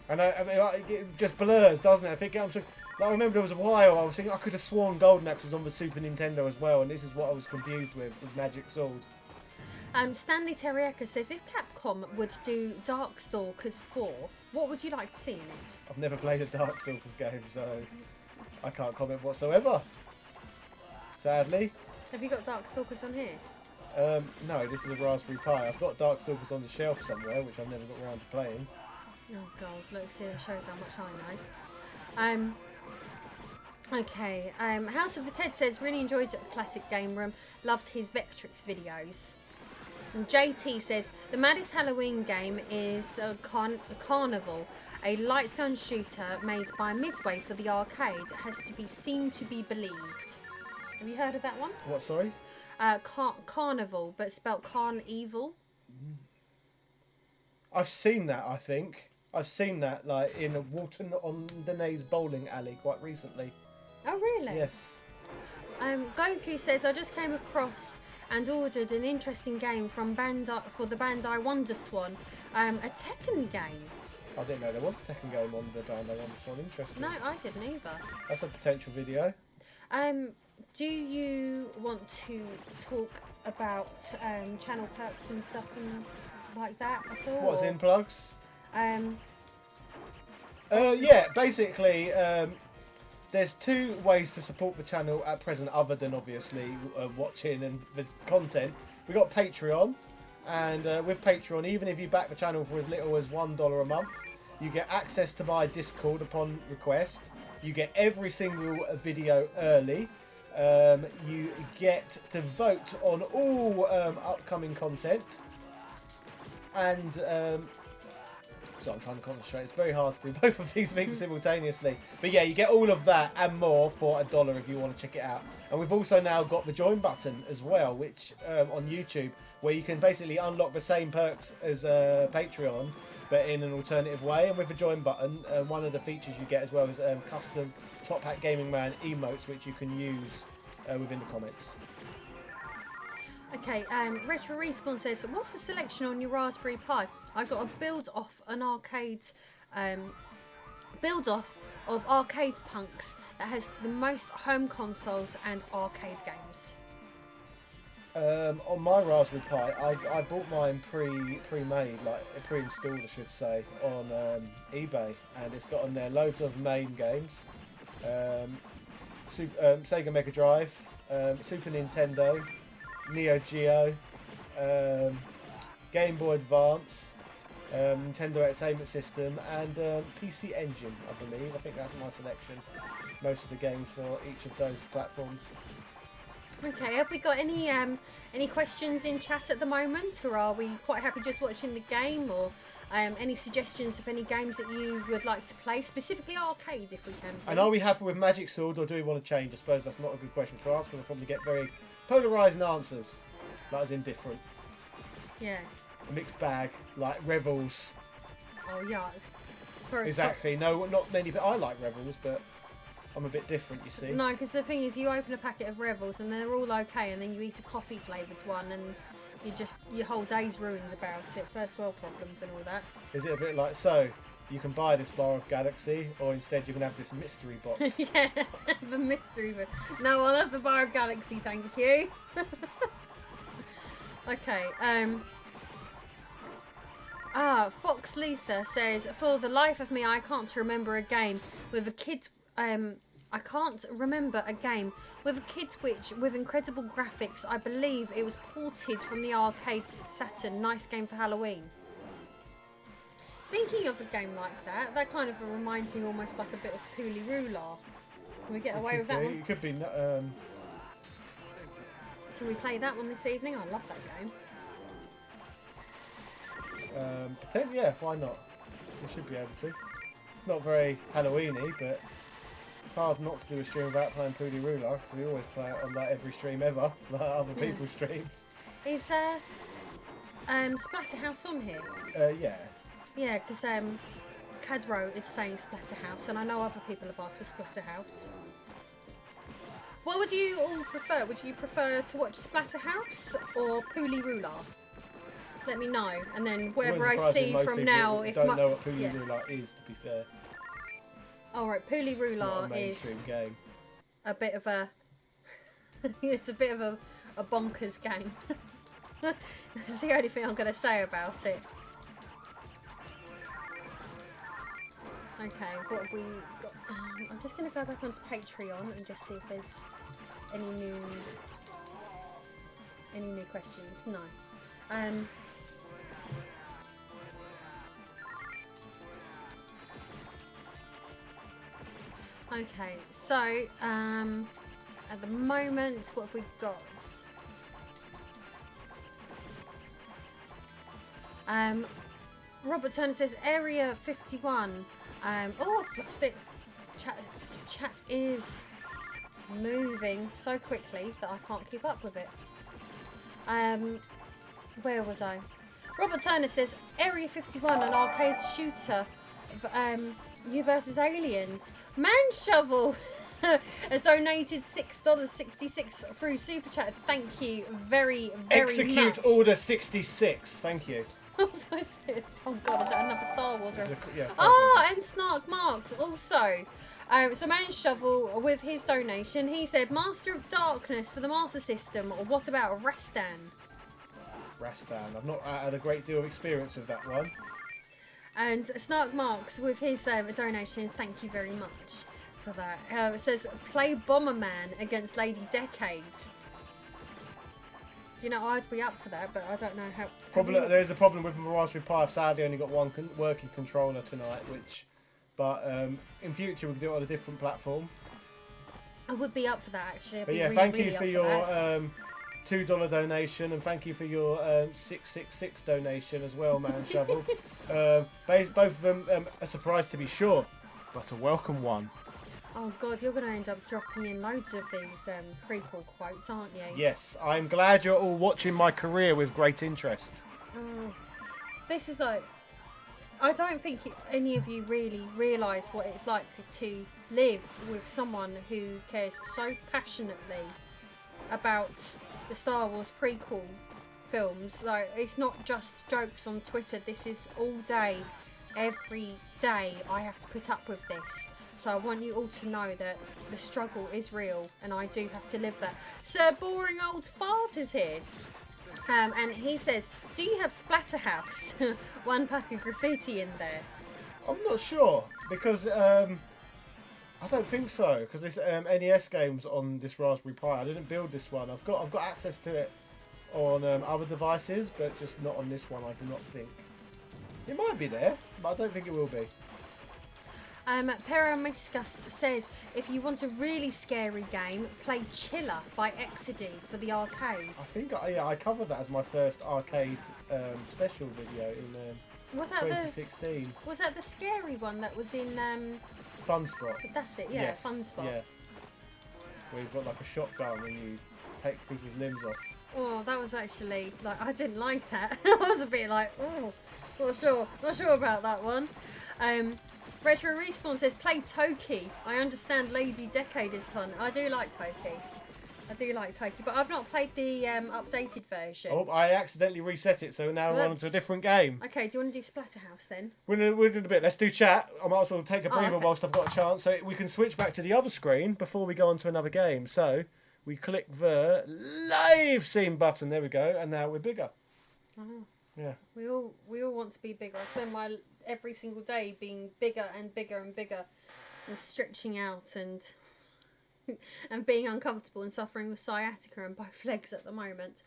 and I mean, it just blurs, doesn't it? I think I remember there was a while I was thinking I could have sworn Golden Axe was on the Super Nintendo as well, and this is what I was confused with, was Magic Sword. Stanley Terrieka says, if Capcom would do Darkstalkers 4, what would you like to see in it? I've never played a Darkstalkers game, so I can't comment whatsoever. Sadly. Have you got Darkstalkers on here? No, this is a Raspberry Pi. I've got Darkstalkers on the shelf somewhere, which I've never got around to playing. Oh god, look, see, it shows how much I know. Okay, House of the Dead says, really enjoyed Classic Game Room, loved his Vectrix videos. And JT says, the maddest Halloween game is Carnival, a light gun shooter made by Midway for the arcade. It has to be seen to be believed. Have you heard of that one? What, sorry? Carnival, but spelt Carn-evil. I've seen that, I think. I've seen that like in a Walton-on-Denays bowling alley quite recently. Oh, really? Yes. Goku says, I just came across and ordered an interesting game from for the Bandai WonderSwan, a Tekken game. I didn't know there was a Tekken game on the Bandai WonderSwan. Interesting. No, I didn't either. That's a potential video. Do you want to talk about channel perks and stuff and like that at all? What's in plugs? Um, Yeah, basically, there's two ways to support the channel at present, other than obviously watching and the content. We've got Patreon, and with Patreon, even if you back the channel for as little as $1 a month, you get access to my Discord upon request. You get every single video early. You get to vote on all upcoming content, and so I'm trying to concentrate. It's very hard to do both of these things simultaneously. But yeah, you get all of that and more for $1 if you want to check it out. And we've also now got the join button as well, which on YouTube, where you can basically unlock the same perks as Patreon, but in an alternative way. And with the join button, one of the features you get as well is custom Top Hat Gaming Man emotes, which you can use within the comments. Okay, Retro Respawn says, what's the selection on your Raspberry Pi? I got a build off of Arcade Punks that has the most home consoles and arcade games. On my Raspberry Pi, I bought mine pre-made, like pre-installed, I should say, on eBay, and it's got on there loads of main games, Sega Mega Drive, Super Nintendo, Neo Geo, Game Boy Advance, Nintendo Entertainment System, and PC Engine, I believe. I think that's my selection. Most of the games for each of those platforms. Okay, have we got any questions in chat at the moment, or are we quite happy just watching the game, or any suggestions of any games that you would like to play, specifically arcade, if we can, please? And are we happy with Magic Sword, or do we want to change? I suppose that's not a good question to ask, because we'll probably get very polarising answers. Like as indifferent. Yeah. A mixed bag, like Revels. Oh yeah. For a Exactly. No, not many. But I like Revels, but I'm a bit different, you see. No, because the thing is, you open a packet of Revels and they're all okay, and then you eat a coffee flavoured one, and your whole day's ruined about it. First world problems and all that. Is it a bit like, so you can buy this bar of Galaxy, or instead you can have this mystery box? Yeah, the mystery bit. No, I'll have the bar of Galaxy, thank you. Okay. Fox Letha says, for the life of me, I can't remember a game with a kid. I can't remember a game with a Kid Switch with incredible graphics. I believe it was ported from the arcade Saturn. Nice game for Halloween. Thinking of a game like that kind of reminds me almost like a bit of Pooley Roolar. Can we get away with that one? It could be. Can we play that one this evening? I love that game. Yeah, why not? We should be able to. It's not very Halloween-y, but it's hard not to do a stream without playing Pooley Roolar, because we always play it on like every stream ever, like other people's streams. Is Splatterhouse on here? Yeah. Yeah, because Cadro is saying Splatterhouse, and I know other people have asked for Splatterhouse. What would you all prefer? Would you prefer to watch Splatterhouse or Pooley Roolar? Let me know, and then whatever I see from now, if don't know what Pooley Roolar is, to be fair. All right, Pooley Roolar is game. a bit of a it's a bit of a bonkers game. That's the only thing I'm going to say about it. Okay, what have we got? I'm just going to go back onto Patreon and just see if there's any new questions. No. Okay, so at the moment, what have we got? Robert Turner says Area 51. Oh, I've lost it. Chat is moving so quickly that I can't keep up with it. Where was I? Robert Turner says Area 51, an arcade shooter. You versus Aliens. Man Shovel has donated $6.66 through Super Chat. Thank you very, very Execute much. Order 66. Thank you. Was it? Oh god, is that another Star Wars reference? Yeah, and Snark Marks also. So Man Shovel, with his donation, he said Master of Darkness for the Master System, or what about Rastan? Rastan. I've not had a great deal of experience with that one. And Snark Marks, with his donation, thank you very much for that. It says play Bomberman against Lady Decade. You know, I'd be up for that, but I don't know how. There's a problem with my Raspberry Pi. I've sadly only got one working controller tonight, but in future we can do it on a different platform. I would be up for that actually. But yeah, thank you for your $2 donation, and thank you for your 666 donation as well, Man Shovel. Both of them a surprise to be sure, but a welcome one. Oh god, you're going to end up dropping in loads of these prequel quotes, aren't you? Yes, I'm glad you're all watching my career with great interest. This is like, I don't think any of you really realise what it's like to live with someone who cares so passionately about the Star Wars prequel films. Like, it's not just jokes on Twitter. This is all day, every day. I have to put up with this. So I want you all to know that the struggle is real, and I do have to live that. Sir Boring Old Fart is here. And he says, do you have Splatterhouse? One pack of graffiti in there. I'm not sure, because I don't think so, because this NES game's on this Raspberry Pi. I didn't build this one. I've got access to it on other devices, but just not on this one, I do not think. It might be there, but I don't think it will be. Pero Miscust says, if you want a really scary game, play Chiller by Exidy for the arcade. I think I covered that as my first arcade special video in Was that 2016. Was that the scary one that was in? Fun Spot. That's it. Yeah, Yes, Fun Spot. Yeah. Where you've got like a shotgun and you take people's limbs off. Oh, that was actually like I didn't like that. I was a bit like, oh, not sure about that one. Retro Respawn says play Toki. I understand Lady Decade is fun. I do like Toki. But I've not played the updated version. Oh, I accidentally reset it, so now we're on to a different game. Okay, do you want to do Splatterhouse then? We're in a bit. Let's do chat. I might as well take a breather okay. whilst I've got a chance, so we can switch back to the other screen before we go on to another game. So we click the live scene button. There we go, and now we're bigger. Oh. Yeah. We all want to be bigger. I spend my every single day being bigger and bigger and bigger, and stretching out and being uncomfortable and suffering with sciatica in both legs at the moment.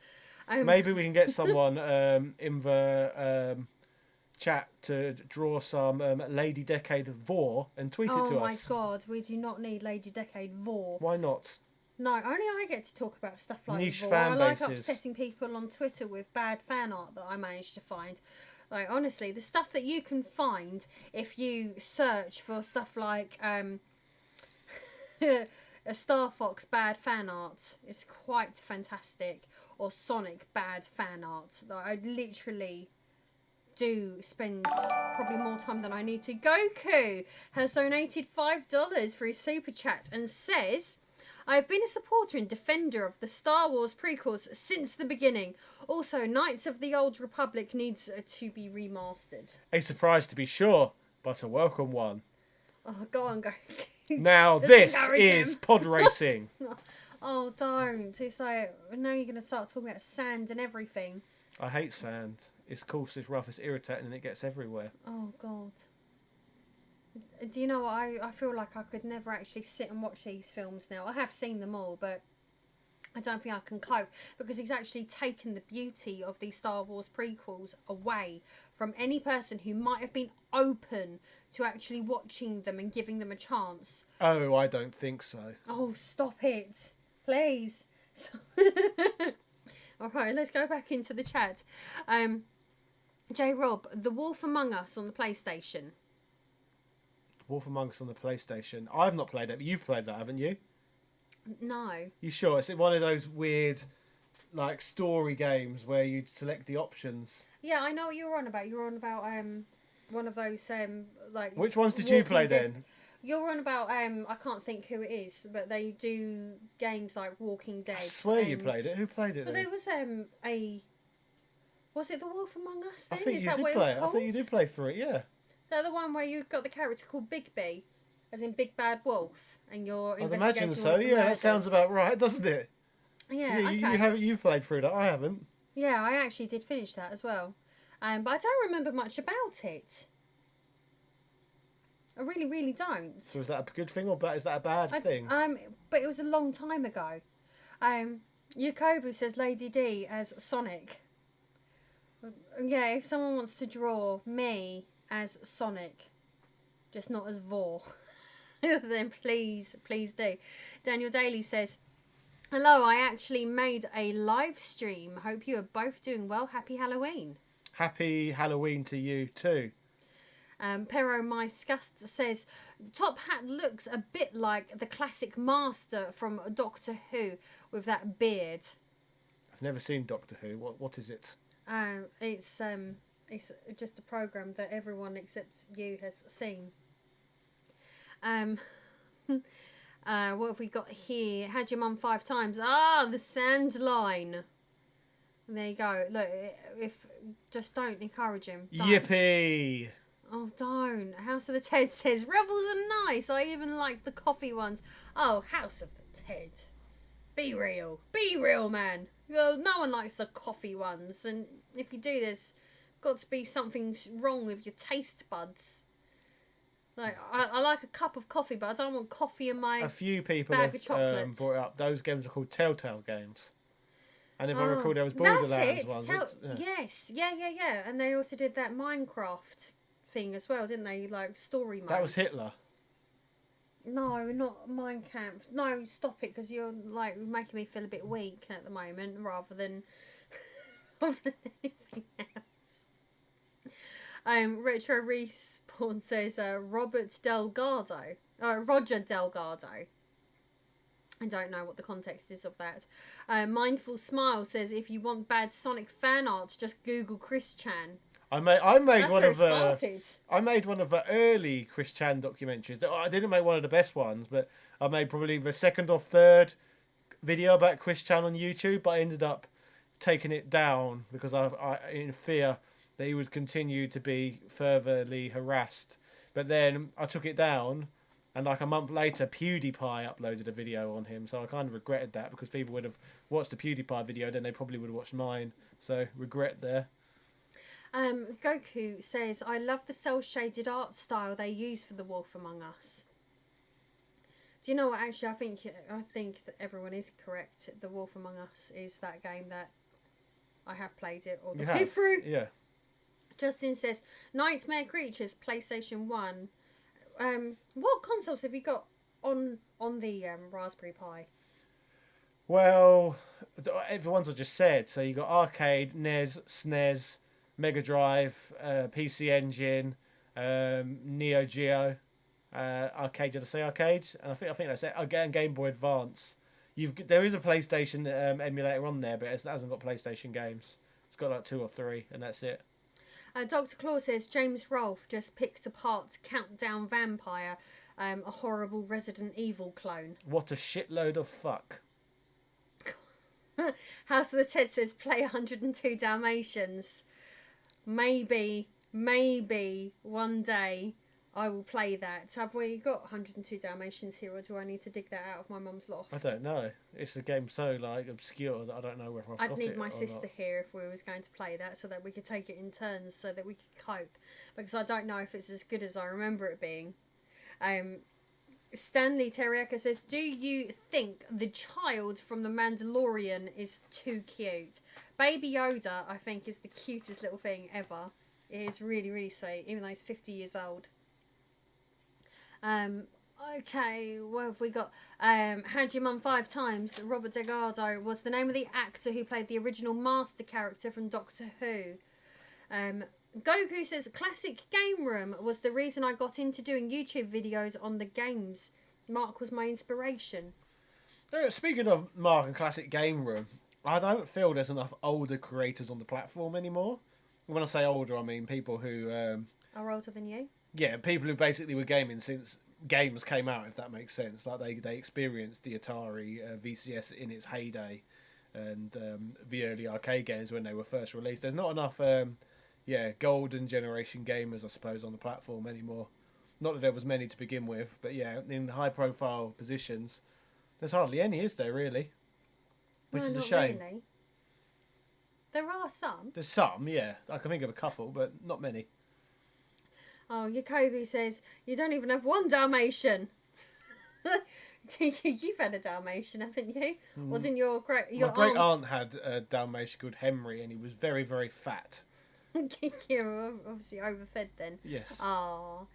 Maybe we can get someone in the chat to draw some Lady Decade Vor and tweet it to us. Oh my god, we do not need Lady Decade Vor. Why not? No, only I get to talk about stuff like Niche Vor. fan I like bases. upsetting people on Twitter with bad fan art that I managed to find. Like, honestly, the stuff that you can find if you search for stuff like a Star Fox bad fan art is quite fantastic, or Sonic bad fan art. Like, I literally do spend probably more time than I need to. Goku has donated $5 for his super chat and says, I have been a supporter and defender of the Star Wars prequels since the beginning. Also, Knights of the Old Republic needs to be remastered. A surprise to be sure, but a welcome one. Oh, go on, Goku. Now Just this encourage is him. pod racing. Oh, don't. It's like, now you're going to start talking about sand and everything. I hate sand. It's coarse, it's rough, it's irritating, and it gets everywhere. Oh, God. Do you know what? I feel like I could never actually sit and watch these films now. I have seen them all, but I don't think I can cope, because it's actually taken the beauty of these Star Wars prequels away from any person who might have been open to actually watching them and giving them a chance. Oh, I don't think so. Oh, stop it. Please. Alright, let's go back into the chat. J Rob, The Wolf Among Us on the PlayStation. Wolf Among Us on the PlayStation. I've not played it, but you've played that, haven't you? No. You sure? It's one of those weird, like, story games where you select the options. Yeah, I know what you're on about. You're on about one of those like. Which ones did you play Dead. then? You're on about I can't think who it is, but they do games like Walking Dead. I swear you played it. Who played it But then? there was was it The Wolf Among Us then? I think Is you that did what it play was it. I called? think you did play through it, yeah. They're the one where you've got the character called Bigby, as in Big Bad Wolf, and you're I'd investigating imagine one so, of the yeah. That murders. sounds about right, doesn't it? Yeah, So, okay. you've played through that. I haven't. Yeah, I actually did finish that as well. But I don't remember much about it. I really, really don't. So is that a good thing or is that a bad thing? But it was a long time ago. Yukobu says Lady D as Sonic. Yeah, if someone wants to draw me as Sonic, just not as Vor, then please do. Daniel Daly says, hello, I actually made a live stream. Hope you are both doing well. Happy Halloween. Happy Halloween to you too. Pero My Scust says, Top Hat looks a bit like the classic Master from Doctor Who with that beard. I've never seen Doctor Who. What is it? It's just a program that everyone except you has seen. What have we got here? Had your mum 5 times. Ah, the sand line. There you go. Look, just don't encourage him. Don't. Yippee! Oh, don't. House of the Ted says, Rebels are nice. I even like the coffee ones. Oh, House of the Ted. Be real. Be real, man. Well, no one likes the coffee ones. And if you do, there's got to be something wrong with your taste buds. Like, I like a cup of coffee, but I don't want coffee in my A few people bag have of chocolate. brought it up. Those games are called Telltale games. And if I recall, there was Borderlands ones. Yes. Yeah. And they also did that Minecraft thing as well, didn't they? Like, story mode. That was Hitler. No, not Mein Kampf. No, stop it, because you're like making me feel a bit weak at the moment, rather than, rather than anything else. Retro Respawn says Roger Delgado. I don't know what the context is of that. Mindful Smile says, if you want bad Sonic fan art, just Google Chris Chan. I made That's one where of it started. I made one of the early Chris Chan documentaries. I didn't make one of the best ones, but I made probably the second or third video about Chris Chan on YouTube. But I ended up taking it down because I in fear that he would continue to be furtherly harassed. But then I took it down, and like a month later, PewDiePie uploaded a video on him. So I kind of regretted that, because people would have watched the PewDiePie video, then they probably would have watched mine. So regret there. Goku says, I love the cel-shaded art style they use for The Wolf Among Us. Do you know what, actually, I think that everyone is correct. The Wolf Among Us is that game that I have played it all the way through. Yeah. Justin says, Nightmare Creatures, PlayStation 1. What consoles have you got on the Raspberry Pi? Well, the ones I just said. So you got arcade, NES, SNES, Mega Drive, PC Engine, Neo Geo, arcade. Did I say arcade? And I think that's it. Again, Game Boy Advance. There is a PlayStation emulator on there, but it hasn't got PlayStation games. It's got like 2 or 3, and that's it. Dr. Claw says James Rolfe just picked apart Countdown Vampire, a horrible Resident Evil clone. What a shitload of fuck. House of the Ted says play 102 Dalmatians. Maybe one day I will play that. Have we got 102 Dalmatians here, or do I need to dig that out of my mum's loft? I don't know. It's a game so like obscure that I don't know whether I've got it. I'd need my or sister not. here if we was going to play that, so that we could take it in turns, so that we could cope. Because I don't know if it's as good as I remember it being. Stanley Terriaka says, do you think the child from The Mandalorian is too cute? Baby Yoda, I think, is the cutest little thing ever. It is really, really sweet, even though he's 50 years old. Okay, what have we got? Had Your Mum 5 Times. Robert Delgado was the name of the actor who played the original Master character from Doctor Who. Goku says, classic game room was the reason I got into doing YouTube videos on the games. Mark was my inspiration. Speaking of Mark and classic game room, I don't feel there's enough older creators on the platform anymore. When I say older, I mean people who Are older than you? yeah, people who basically were gaming since games came out, if that makes sense. Like they experienced the Atari VCS in its heyday, and the early arcade games when they were first released. There's not enough golden generation gamers, I suppose, on the platform anymore. Not that there was many to begin with, but yeah, in high profile positions, there's hardly any, is there, really? Which is a shame. Really. There are some. There's some, yeah. I can think of a couple, but not many. Oh, Jacoby says, you don't even have one Dalmatian. You've had a Dalmatian, haven't you? Or didn't your My great aunt had a Dalmatian called Henry, and he was very, very fat. You're obviously overfed then. Yes. Oh.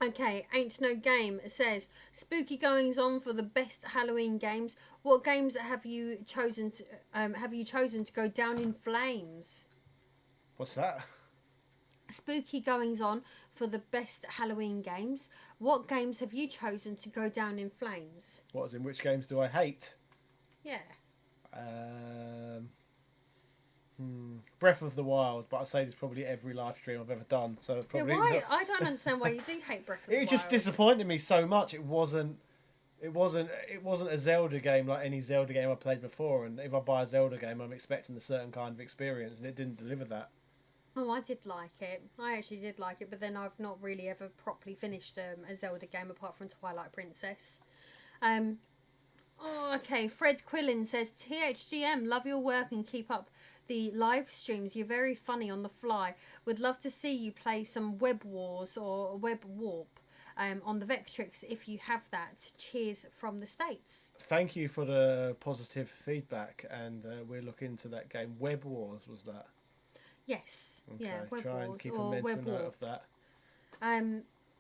Okay, Ain't No Game says, spooky goings on for the best Halloween games. What games have you chosen to go down in flames? What's that? Spooky goings on for the best Halloween games. What games have you chosen to go down in flames? What, as in which games do I hate? Yeah. Breath of the Wild, but I say this probably every live stream I've ever done. So probably I don't understand why you do hate Breath of the Wild. it just disappointed me so much. It wasn't a Zelda game like any Zelda game I played before. And if I buy a Zelda game, I'm expecting a certain kind of experience, and it didn't deliver that. Oh, I did like it. I actually did like it, but then I've not really ever properly finished a Zelda game apart from Twilight Princess. Okay, Fred Quillen says, THGM, love your work and keep up the live streams. You're very funny on the fly. Would love to see you play some Web Wars or Web Warp on the Vectrix if you have that. Cheers from the States. Thank you for the positive feedback, and we'll look into that game. Web Wars, was that? Yes. Okay. Yeah, Web Try and Wars keep a or mental Web note Warp. of that.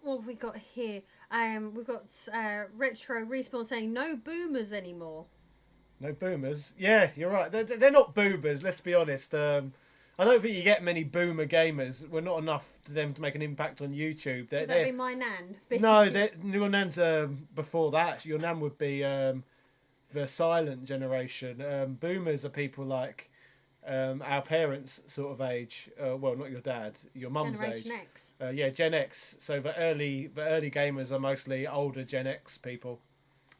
What have we got here? We've got Retro Respawn saying no boomers anymore. No boomers. Yeah, you're right. They're not boomers. Let's be honest. I don't think you get many boomer gamers. We're not enough to them to make an impact on YouTube. Would that be my nan? No, your nan's before that. Your nan would be the silent generation. Boomers are people like our parents' sort of age. Well, not your dad, your mum's Generation age. X. Yeah, Gen X. So the early gamers are mostly older Gen X people.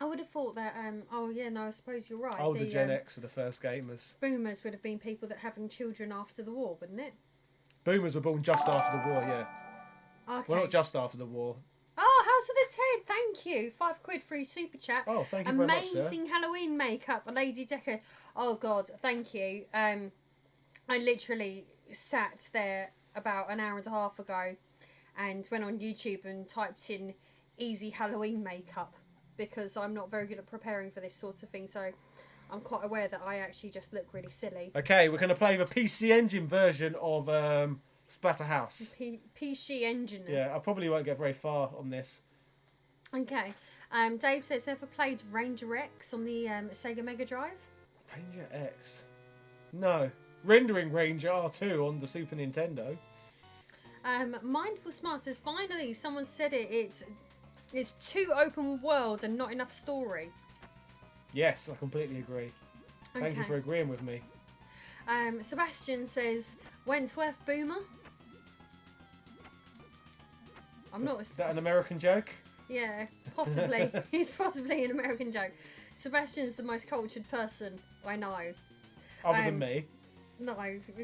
I would have thought that. Oh yeah, no, I suppose you're right. Older Gen X are the first gamers. Boomers would have been people that having children after the war, wouldn't it? Boomers were born just after the war. Yeah. Okay. Well, not just after the war. Oh, House of the Ted, thank you. £5 for your super chat. Oh, thank you very much, sir. Amazing Halloween makeup, Lady Decker. Oh God, thank you. I literally sat there about an hour and a half ago and went on YouTube and typed in easy Halloween makeup because I'm not very good at preparing for this sort of thing. So I'm quite aware that I actually just look really silly. Okay, we're going to play the PC Engine version of Splatterhouse. PC Engine. Yeah, I probably won't get very far on this. Okay. Dave says, ever played Ranger X on the Sega Mega Drive? Ranger X? No. Rendering Ranger R2 on the Super Nintendo. Mindful Smart says, finally, someone said it. It's too open world and not enough story. Yes, I completely agree. Thank you for agreeing with me. Sebastian says, Wentworth Boomer. Is that an American joke? Yeah, possibly. It's possibly an American joke. Sebastian's the most cultured person I know. Other than me. No,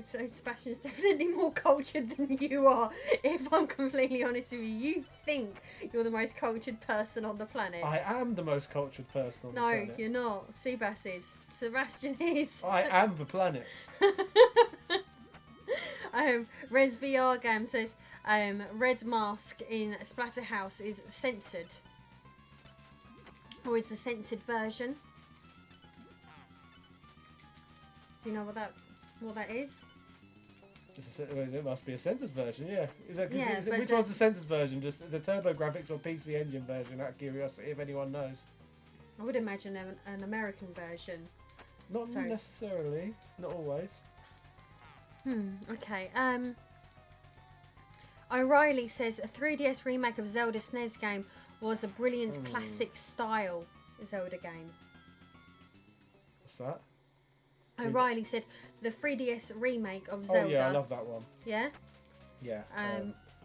so Sebastian's definitely more cultured than you are, if I'm completely honest with you. You think you're the most cultured person on the planet. I am the most cultured person on the planet. No, you're not. Seabass is. Sebastian is. I am the planet. Res VR Gam says, Red Mask in Splatterhouse is censored. Or is the censored version. Do you know what that is? It must be a censored version, yeah. But which one's the censored version? Just the TurboGrafx or PC Engine version, out of curiosity, if anyone knows. I would imagine an American version. Not necessarily. Not always. Okay. O'Reilly says a 3DS remake of Zelda SNES game was a brilliant classic style Zelda game. What's that? O'Reilly said the 3DS remake of Zelda. Oh yeah, I love that one. Yeah? Yeah.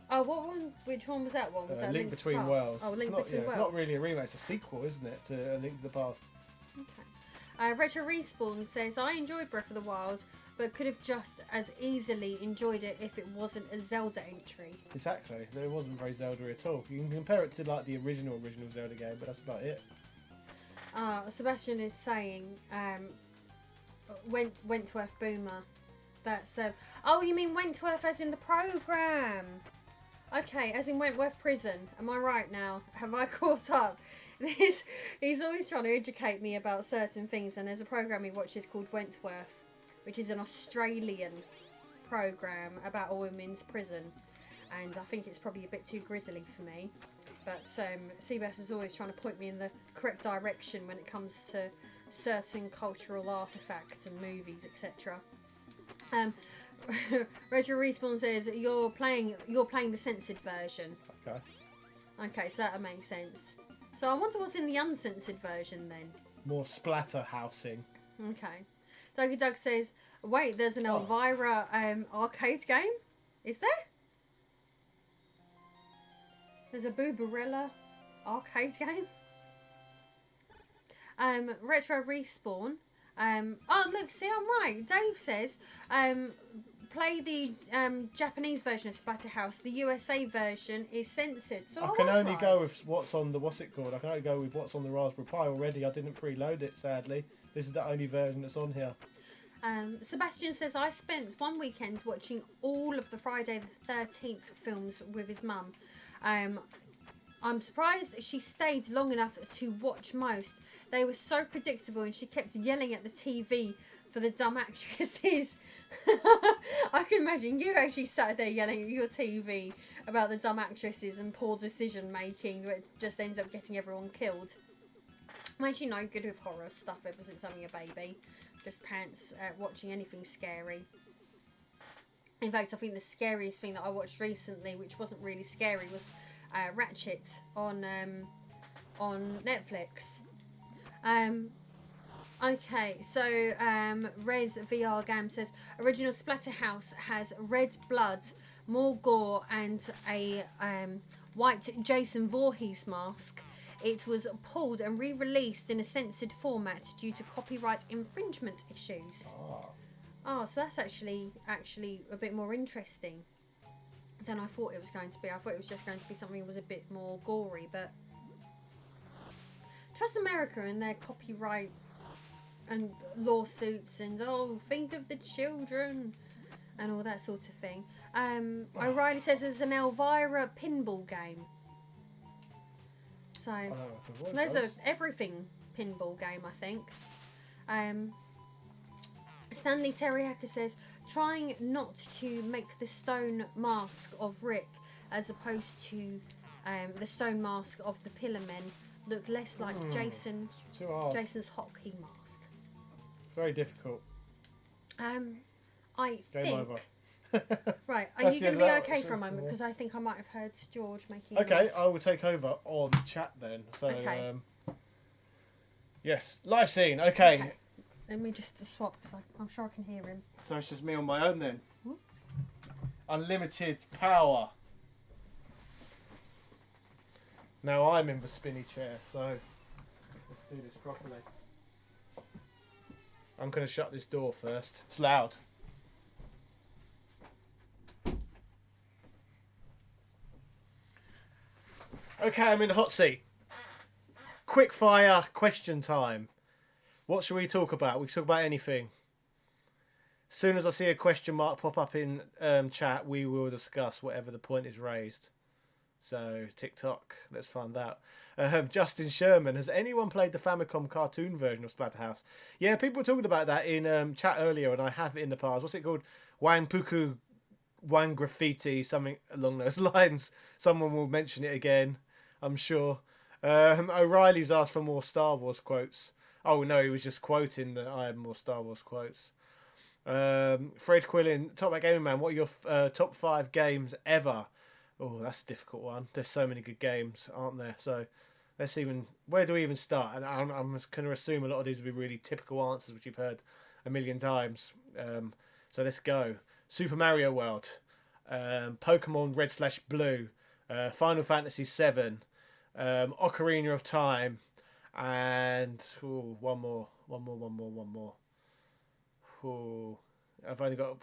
What one? Which one was that one? Was that Link Between Worlds. Oh, Link Between Worlds. It's not really a remake, it's a sequel, isn't it, to A Link to the Past. Okay. Retro Respawn says, I enjoyed Breath of the Wild, but could have just as easily enjoyed it if it wasn't a Zelda entry. Exactly. It wasn't very Zelda at all. You can compare it to like the original Zelda game, but that's about it. Sebastian is saying, Wentworth Boomer. That's oh, you mean Wentworth as in the programme? Okay, as in Wentworth Prison. Am I right now? Have I caught up? He's always trying to educate me about certain things, and there's a programme he watches called Wentworth, which is an Australian programme about a women's prison, and I think it's probably a bit too grisly for me. But Seabass is always trying to point me in the correct direction when it comes to certain cultural artifacts and movies, etc. Retro Respawn says you're playing the censored version. Okay. Okay, so that makes sense. So I wonder what's in the uncensored version then. More splatter housing. Okay. Dougie Doug says, wait, there's an Elvira arcade game? Is there? There's a Boobarella arcade game? Retro Respawn. Oh, look, see, I'm right. Dave says, play the Japanese version of Splatterhouse. The USA version is censored. So I can only go with what's on the, what's it called? I can only go with what's on the Raspberry Pi already. I didn't preload it, sadly. This is the only version that's on here. Sebastian says, I spent one weekend watching all of the Friday the 13th films with his mum. I'm surprised that she stayed long enough to watch most. They were so predictable and she kept yelling at the TV for the dumb actresses. I can imagine you actually sat there yelling at your TV about the dumb actresses and poor decision making that just ends up getting everyone killed. I'm actually no good with horror stuff ever since I'm a baby. Just parents watching anything scary. In fact, I think the scariest thing that I watched recently, which wasn't really scary, was Ratchet on Netflix. Okay, so Res VR Gam says original Splatterhouse has red blood, more gore, and a white Jason Voorhees mask. It was pulled and re-released in a censored format due to copyright infringement issues. Oh, so that's actually a bit more interesting than I thought it was going to be. I thought it was just going to be something that was a bit more gory, but trust America and their copyright and lawsuits and think of the children and all that sort of thing. O'Reilly says there's an Elvira pinball game. So there's a everything pinball game, I think. Stanley Terriaka says trying not to make the stone mask of Rick as opposed to the stone mask of the Pillar Men look less like Jason's hockey mask. Very difficult. I Game think. over. Right, are That's you the going to be end of that. okay for a moment? Because I think I might have heard George making Okay, noise. I will take over on chat then. So, Okay. yes, live scene. Okay. Let me just swap because I'm sure I can hear him. So it's just me on my own then. Unlimited power. Now I'm in the spinny chair, so let's do this properly. I'm going to shut this door first. It's loud. Okay, I'm in the hot seat. Quick fire question time. What should we talk about? We can talk about anything. As soon as I see a question mark pop up in chat, we will discuss whatever the point is raised. So, TikTok, let's find out. Justin Sherman, has anyone played the Famicom cartoon version of Splatterhouse? Yeah, people were talking about that in chat earlier, and I have in the past. What's it called? Wanpuku, Wan Graffiti, something along those lines. Someone will mention it again, I'm sure. O'Reilly's asked for more Star Wars quotes. Oh, no, he was just quoting that I had more Star Wars quotes. Fred Quillen, Top Back Gaming Man, what are your top 5 games ever? Oh, that's a difficult one. There's so many good games, aren't there? So where do we even start? And I'm going to assume a lot of these will be really typical answers, which you've heard a million times. So let's go. Super Mario World, Pokemon Red/Blue, Final Fantasy VII, Ocarina of Time, and one more. I've only got.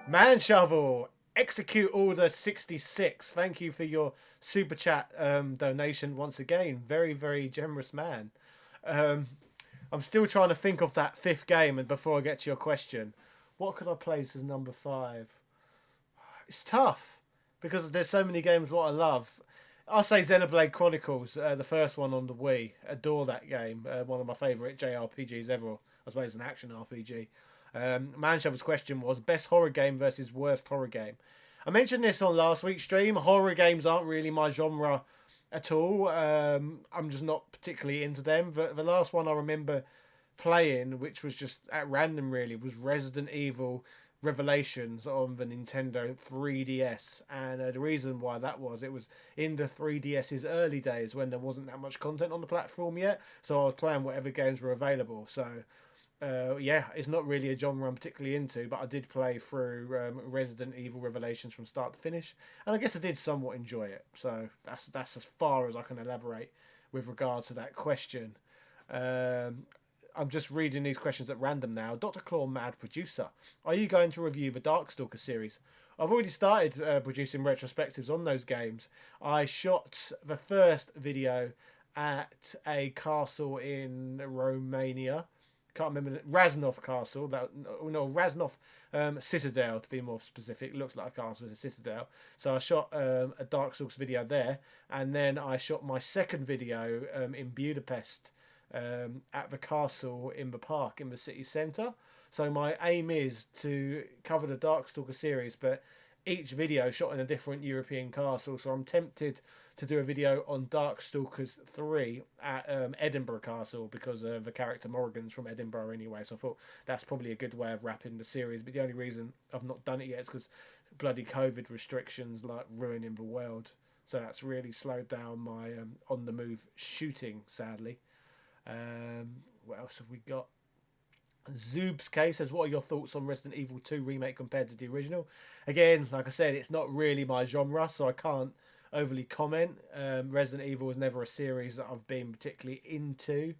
Man Shovel, Execute Order 66. Thank you for your super chat donation once again. Very, very generous man. I'm still trying to think of that 5th game, and before I get to your question, what could I place as number 5? It's tough because there's so many games what I love. I'll say Xenoblade Chronicles, the first one on the Wii. Adore that game. One of my favourite JRPGs ever. I suppose it's an action RPG. Manshavel's question was best horror game versus worst horror game. I mentioned this on last week's stream. Horror games aren't really my genre at all. I'm just not particularly into them. The last one I remember playing, which was just at random really, was Resident Evil Revelations on the Nintendo 3DS. And the reason why that was, it was in the 3DS's early days when there wasn't that much content on the platform yet. So I was playing whatever games were available. So yeah, it's not really a genre I'm particularly into, but I did play through Resident Evil Revelations from start to finish, and I guess I did somewhat enjoy it. So that's as far as I can elaborate with regard to that question. I'm just reading these questions at random now. Dr. Claw Mad Producer, are you going to review the Darkstalker series? I've already started producing retrospectives on those games. I shot the first video at a castle in Romania. Can't remember. Raznov Castle. Raznov Citadel, to be more specific. It looks like a castle. It's a citadel. So I shot a Darkstalkers video there. And then I shot my second video in Budapest at the castle in the park in the city centre. So my aim is to cover the Darkstalker series, but each video shot in a different European castle. So I'm tempted to do a video on Darkstalkers 3 at Edinburgh Castle, because the character Morrigan's from Edinburgh anyway. So I thought that's probably a good way of wrapping the series. But the only reason I've not done it yet is because bloody COVID restrictions like ruining the world. So that's really slowed down my on the move shooting, sadly. What else have we got? Zoob's case says, what are your thoughts on Resident Evil 2 remake compared to the original? Again, like I said, it's not really my genre, so I can't overly comment. Resident Evil was never a series that I've been particularly into.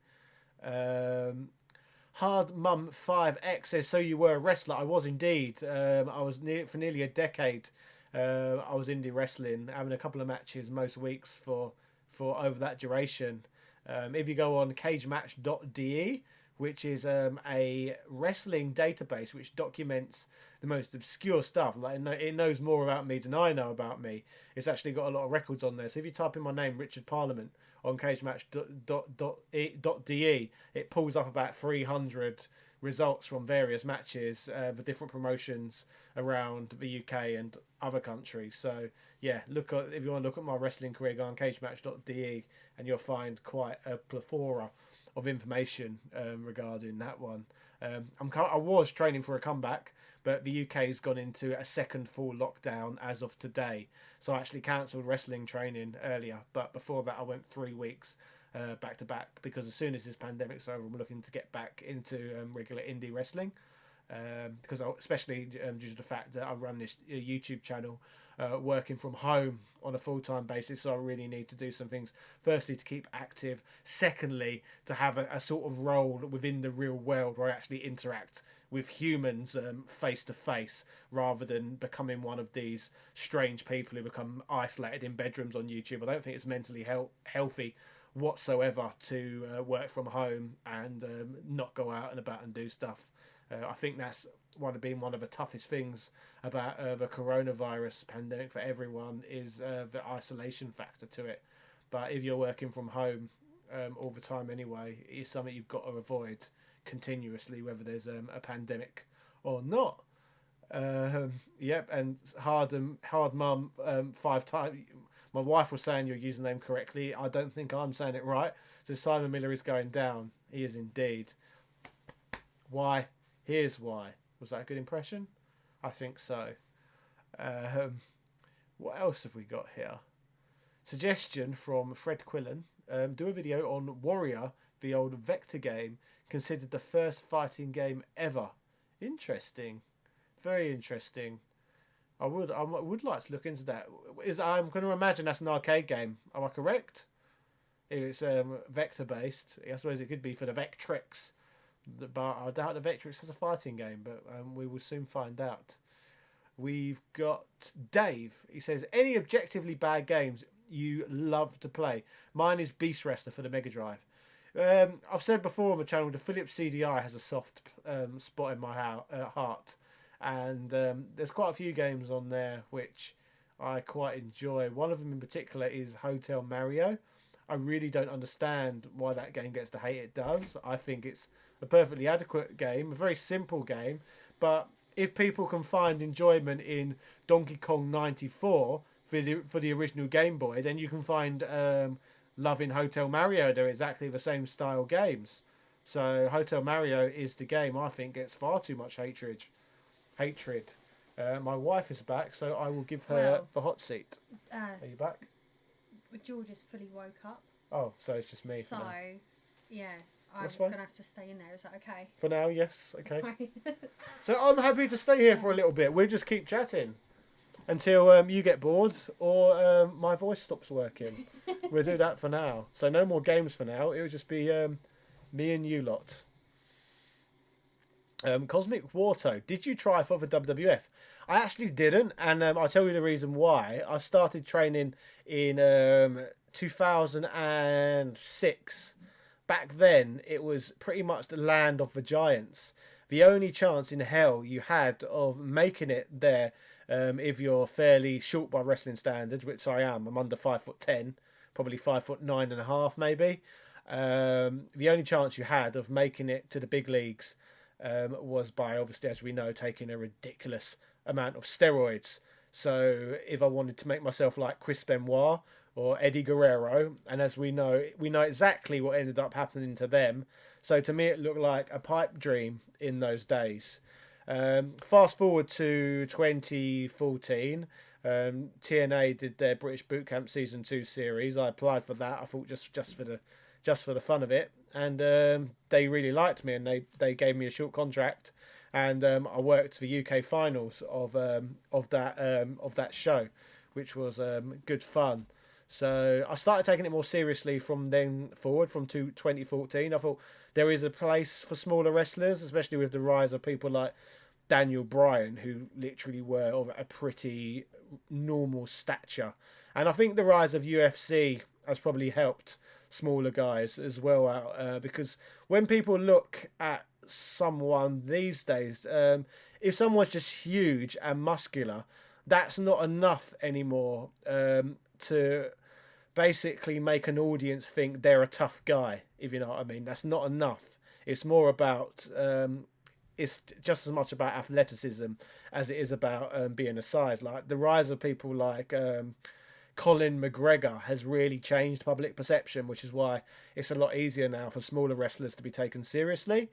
Hard Mum 5X says, so you were a wrestler? I was indeed. I was for nearly a decade. I was indie wrestling, having a couple of matches most weeks for over that duration. If you go on cagematch.de, which is a wrestling database which documents the most obscure stuff. Like, it knows more about me than I know about me. It's actually got a lot of records on there. So if you type in my name, Richard Parliament, on cagematch.de, it pulls up about 300 results from various matches for different promotions around the UK and other countries. So yeah, if you want to look at my wrestling career, go on cagematch.de and you'll find quite a plethora of information regarding that one. I was training for a comeback, but the UK has gone into a second full lockdown as of today. So I actually cancelled wrestling training earlier, but before that I went 3 weeks back to back, because as soon as this pandemic's over, I'm looking to get back into regular indie wrestling. Because especially due to the fact that I run this YouTube channel working from home on a full-time basis, so I really need to do some things, firstly to keep active, secondly to have a sort of role within the real world where I actually interact with humans face to face, rather than becoming one of these strange people who become isolated in bedrooms on YouTube. I don't think it's mentally healthy whatsoever to work from home and not go out and about and do stuff. I think that's been one of the toughest things about the coronavirus pandemic for everyone, is the isolation factor to it. But if you're working from home all the time anyway, it's something you've got to avoid continuously, whether there's a pandemic or not. Yep, and hard mum 5 times. My wife was saying your username correctly. I don't think I'm saying it right. So Simon Miller is going down. He is indeed. Why? Here's why. Was that a good impression? I think so. What else have we got here? Suggestion from Fred Quillen. Do a video on Warrior, the old Vector game, considered the first fighting game ever. Interesting. Very interesting. I would like to look into that. I'm going to imagine that's an arcade game. Am I correct? It's vector based. I suppose it could be for the Vectrex. But I doubt the Vectrex is a fighting game, but we will soon find out. We've got Dave. He says, any objectively bad games you love to play? Mine is Beast Wrestler for the Mega Drive. I've said before on the channel, the Philips CDI has a soft spot in my heart. And there's quite a few games on there which I quite enjoy. One of them in particular is Hotel Mario. I really don't understand why that game gets the hate it does. I think it's a perfectly adequate game, a very simple game, but if people can find enjoyment in Donkey Kong 94 for the original Game Boy, then you can find love in Hotel Mario. They're exactly the same style games. So Hotel Mario is the game I think gets far too much hatred. My wife is back, so I will give her the hot seat. Are you back? George is fully woke up. Oh, so it's just me. So, yeah, I'm That's fine. going to have to stay in there. Is that okay? For now, yes. Okay. So I'm happy to stay here for a little bit. We'll just keep chatting until you get bored or my voice stops working. We'll do that for now. So no more games for now. It'll just be me and you lot. Cosmic Warto, did you try for the WWF? I actually didn't, and I'll tell you the reason why. I started training in 2006. Back then, it was pretty much the land of the giants. The only chance in hell you had of making it there, if you're fairly short by wrestling standards, which I am. I'm under 5'10", probably 5'9.5" maybe. The only chance you had of making it to the big leagues was by, obviously, as we know, taking a ridiculous amount of steroids. So if I wanted to make myself like Chris Benoit or Eddie Guerrero, and as we know exactly what ended up happening to them. So to me, it looked like a pipe dream in those days. Fast forward to 2014, TNA did their British Boot Camp Season 2 series. I applied for that. I thought just for the fun of it, and they really liked me, and they gave me a short contract, and I worked the UK finals of that show, which was good fun. So I started taking it more seriously from then forward, from 2014. I thought there is a place for smaller wrestlers, especially with the rise of people like Daniel Bryan, who literally were of a pretty normal stature. And I think the rise of UFC has probably helped smaller guys as well out, because when people look at someone these days, if someone's just huge and muscular, that's not enough anymore to basically make an audience think they're a tough guy, if you know what I mean. That's not enough. It's more about it's just as much about athleticism as it is about being a size. Like the rise of people like Colin McGregor has really changed public perception, which is why it's a lot easier now for smaller wrestlers to be taken seriously.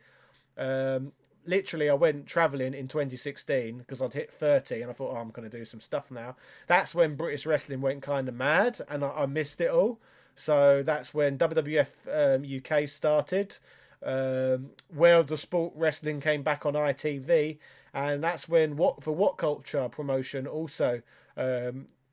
Literally, I went travelling in 2016 because I'd hit 30 and I thought, oh, I'm going to do some stuff now. That's when British wrestling went kind of mad and I missed it all. So that's when WWF UK started. World of Sport Wrestling came back on ITV, and that's when What Culture promotion also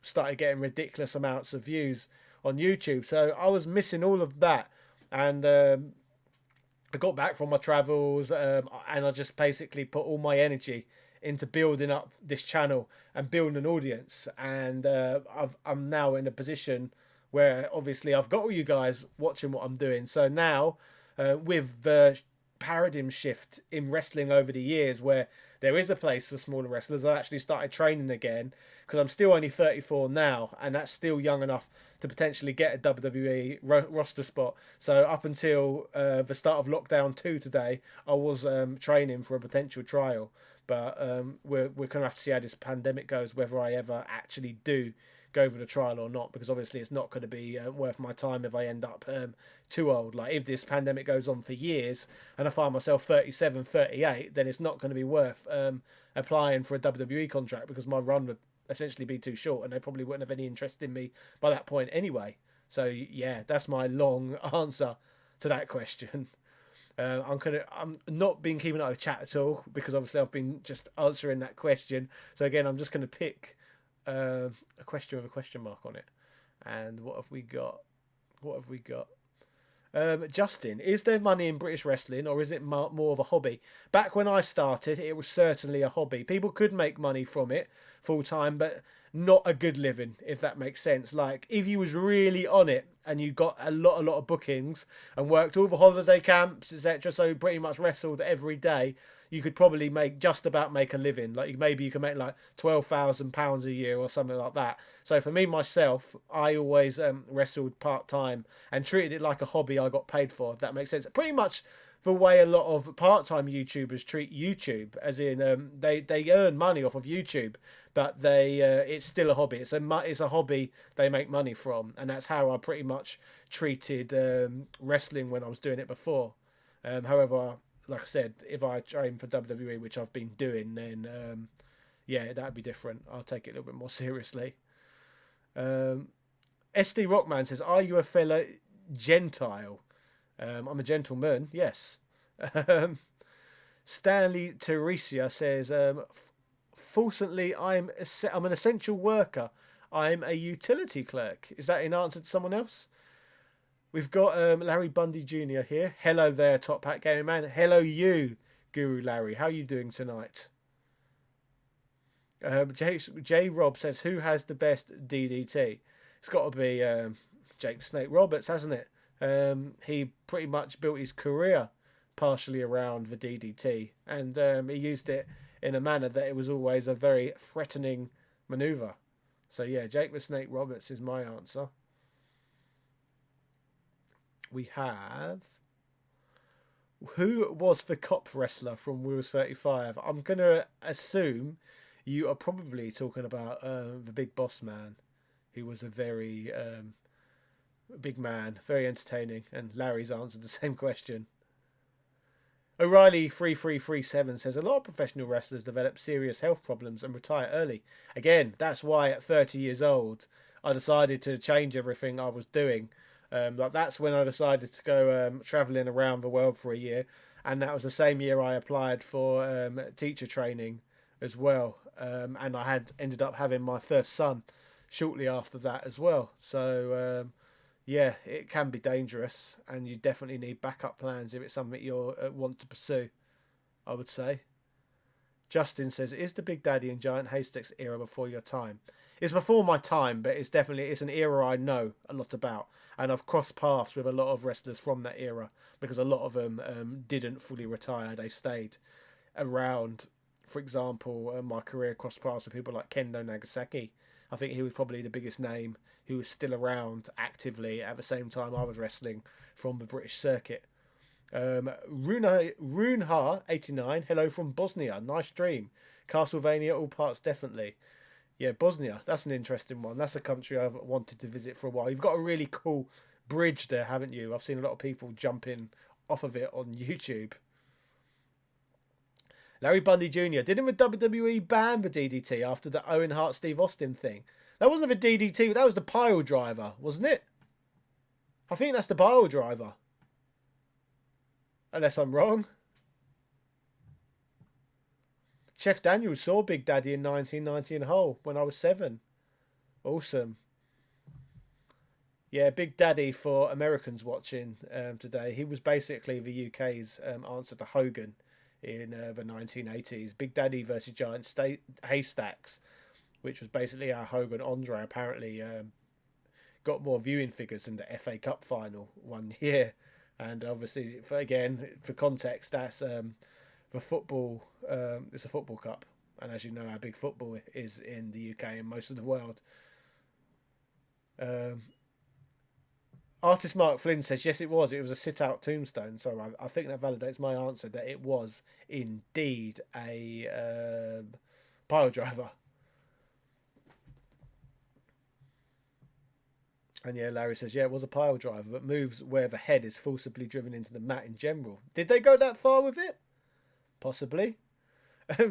started getting ridiculous amounts of views on YouTube. So I was missing all of that, and I got back from my travels, and I just basically put all my energy into building up this channel and building an audience. And I'm now in a position where obviously I've got all you guys watching what I'm doing. So now, with the paradigm shift in wrestling over the years, where there is a place for smaller wrestlers, I actually started training again because I'm still only 34 now, and that's still young enough to potentially get a WWE roster spot. So up until the start of lockdown 2 today, I was training for a potential trial. But we're going to have to see how this pandemic goes, whether I ever actually do go for the trial or not, because obviously it's not going to be worth my time if I end up too old. Like if this pandemic goes on for years and I find myself 37, 38, then it's not going to be worth applying for a WWE contract, because my run would essentially be too short and they probably wouldn't have any interest in me by that point anyway. So yeah, that's my long answer to that question. I'm not been keeping up with chat at all, because obviously I've been just answering that question. So again, I'm just going to pick a question with a question mark on it. And what have we got? Justin, is there money in British wrestling, or is it more of a hobby? Back when I started, it was certainly a hobby. People could make money from it full time, but not a good living, if that makes sense. Like if you was really on it and you got a lot of bookings and worked all the holiday camps, etc., so pretty much wrestled every day, you could probably just about make a living. Like maybe you can make like £12,000 a year or something like that. So for me myself, I always wrestled part time and treated it like a hobby I got paid for, if that makes sense. Pretty much the way a lot of part-time YouTubers treat YouTube, as in they earn money off of YouTube, but it's still a hobby. It's a hobby they make money from, and that's how I pretty much treated wrestling when I was doing it before. However, like I said, if I train for WWE, which I've been doing, then yeah, that'd be different. I'll take it a little bit more seriously. SD Rockman says, "Are you a fellow Gentile?" I'm a gentleman, yes. Stanley Teresia says, "Fortunately, I'm an essential worker. I'm a utility clerk." Is that in answer to someone else? We've got Larry Bundy Jr. here. Hello there, Top Hat Gaming Man. Hello you, Guru Larry. How are you doing tonight? J Rob says, "Who has the best DDT?" It's got to be Jake Snake Roberts, hasn't it? He pretty much built his career partially around the DDT, and he used it in a manner that it was always a very threatening maneuver. So yeah, Jake the Snake Roberts is my answer. we have... Who was the cop wrestler from Wheels 35? I'm going to assume you are probably talking about the Big Boss Man. He was a very big man, very entertaining. And Larry's answered the same question. O'Reilly 3337 says a lot of professional wrestlers develop serious health problems and retire early. Again, that's why at 30 years old I decided to change everything I was doing. Like that's when I decided to go traveling around the world for a year, and that was the same year I applied for teacher training as well. And I had ended up having my first son shortly after that as well. So yeah, it can be dangerous, and you definitely need backup plans if it's something you want to pursue, I would say. Justin says, is the Big Daddy and Giant Haystacks era before your time? It's before my time, but it's an era I know a lot about, and I've crossed paths with a lot of wrestlers from that era because a lot of them didn't fully retire; they stayed around. For example, my career crossed paths with people like Kendo Nagasaki. I think he was probably the biggest name who was still around actively at the same time I was wrestling from the British circuit. Runehar 89, hello from Bosnia, nice stream. Castlevania, all parts definitely. Yeah, Bosnia, that's an interesting one. That's a country I've wanted to visit for a while. You've got a really cool bridge there, haven't you? I've seen a lot of people jumping off of it on YouTube. Larry Bundy Jr. Didn't the WWE ban the DDT after the Owen Hart Steve Austin thing? That wasn't the DDT, that was the pile driver, wasn't it? I think that's the pile driver. Unless I'm wrong. Chef Daniels saw Big Daddy in 1990 in Hull when I was 7. Awesome. Yeah, Big Daddy for Americans watching today. He was basically the UK's answer to Hogan in the 1980s. Big Daddy versus Giant Haystacks, which was basically our Hogan Andre, apparently got more viewing figures than the FA Cup final one year. And obviously, for context, that's the football. It's a football cup, and as you know, how big football is in the UK and most of the world. Artist Mark Flynn says, yes, it was. It was a sit-out tombstone. So I think that validates my answer that it was indeed a pile driver. And yeah, Larry says, yeah, it was a pile driver, but moves where the head is forcibly driven into the mat in general. Did they go that far with it? Possibly.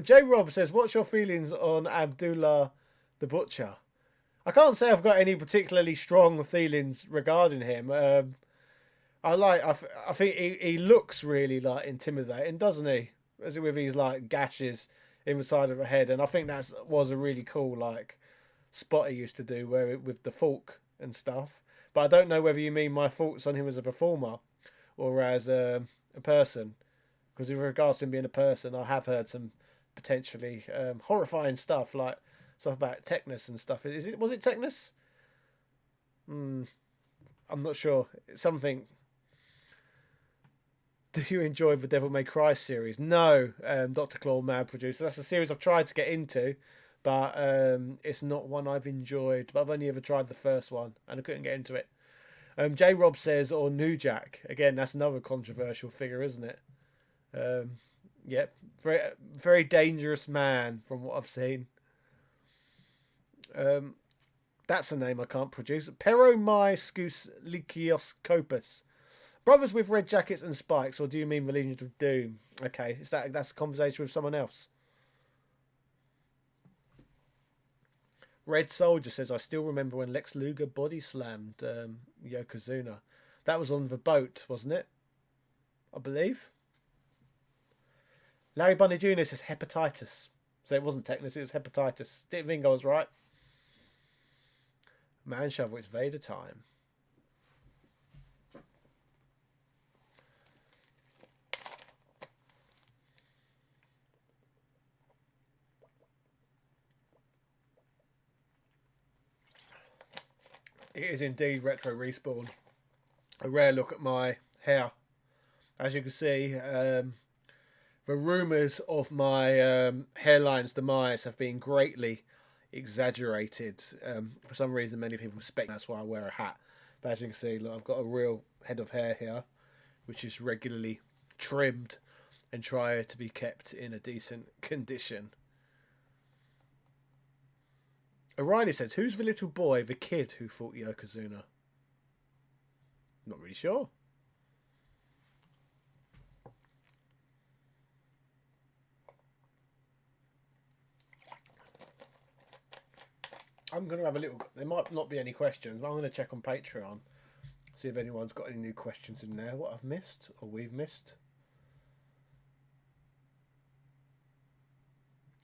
J. Rob says, what's your feelings on Abdullah the Butcher? I can't say I've got any particularly strong feelings regarding him. I think he looks really like intimidating, doesn't he? As with his like gashes in the side of the head, and I think that was a really cool like spot he used to do where with the fork and stuff. But I don't know whether you mean my thoughts on him as a performer or as a person. Because in regards to him being a person, I have heard some potentially horrifying stuff, like stuff about tetanus and stuff. Was it tetanus? I'm not sure. It's something. Do you enjoy the Devil May Cry series? No, Dr. Claw, Mad Producer. That's a series I've tried to get into, but it's not one I've enjoyed. But I've only ever tried the first one, and I couldn't get into it. J. Rob says, or New Jack. Again, that's another controversial figure, isn't it? Yep, very, very dangerous man from what I've seen. That's a name I can't produce. Peromyscus Lykios. Brothers with red jackets and spikes, or do you mean the Legion of Doom? Okay, that's a conversation with someone else. Red Soldier says, I still remember when Lex Luger body slammed Yokozuna. That was on the boat, wasn't it? I believe. Larry Bunny Jr. says hepatitis. So it wasn't tetanus, it was hepatitis. Didn't think I was right. Man Shovel, it's Vader time. It is indeed Retro Respawn. A rare look at my hair. As you can see, the rumours of my hairline's demise have been greatly exaggerated. For some reason, many people suspect that's why I wear a hat. But as you can see, look, I've got a real head of hair here, which is regularly trimmed and try to be kept in a decent condition. O'Reilly says, who's the little boy, the kid who fought Yokozuna? Not really sure. I'm going to have a little... There might not be any questions, but I'm going to check on Patreon. See if anyone's got any new questions in there. What I've missed, or we've missed.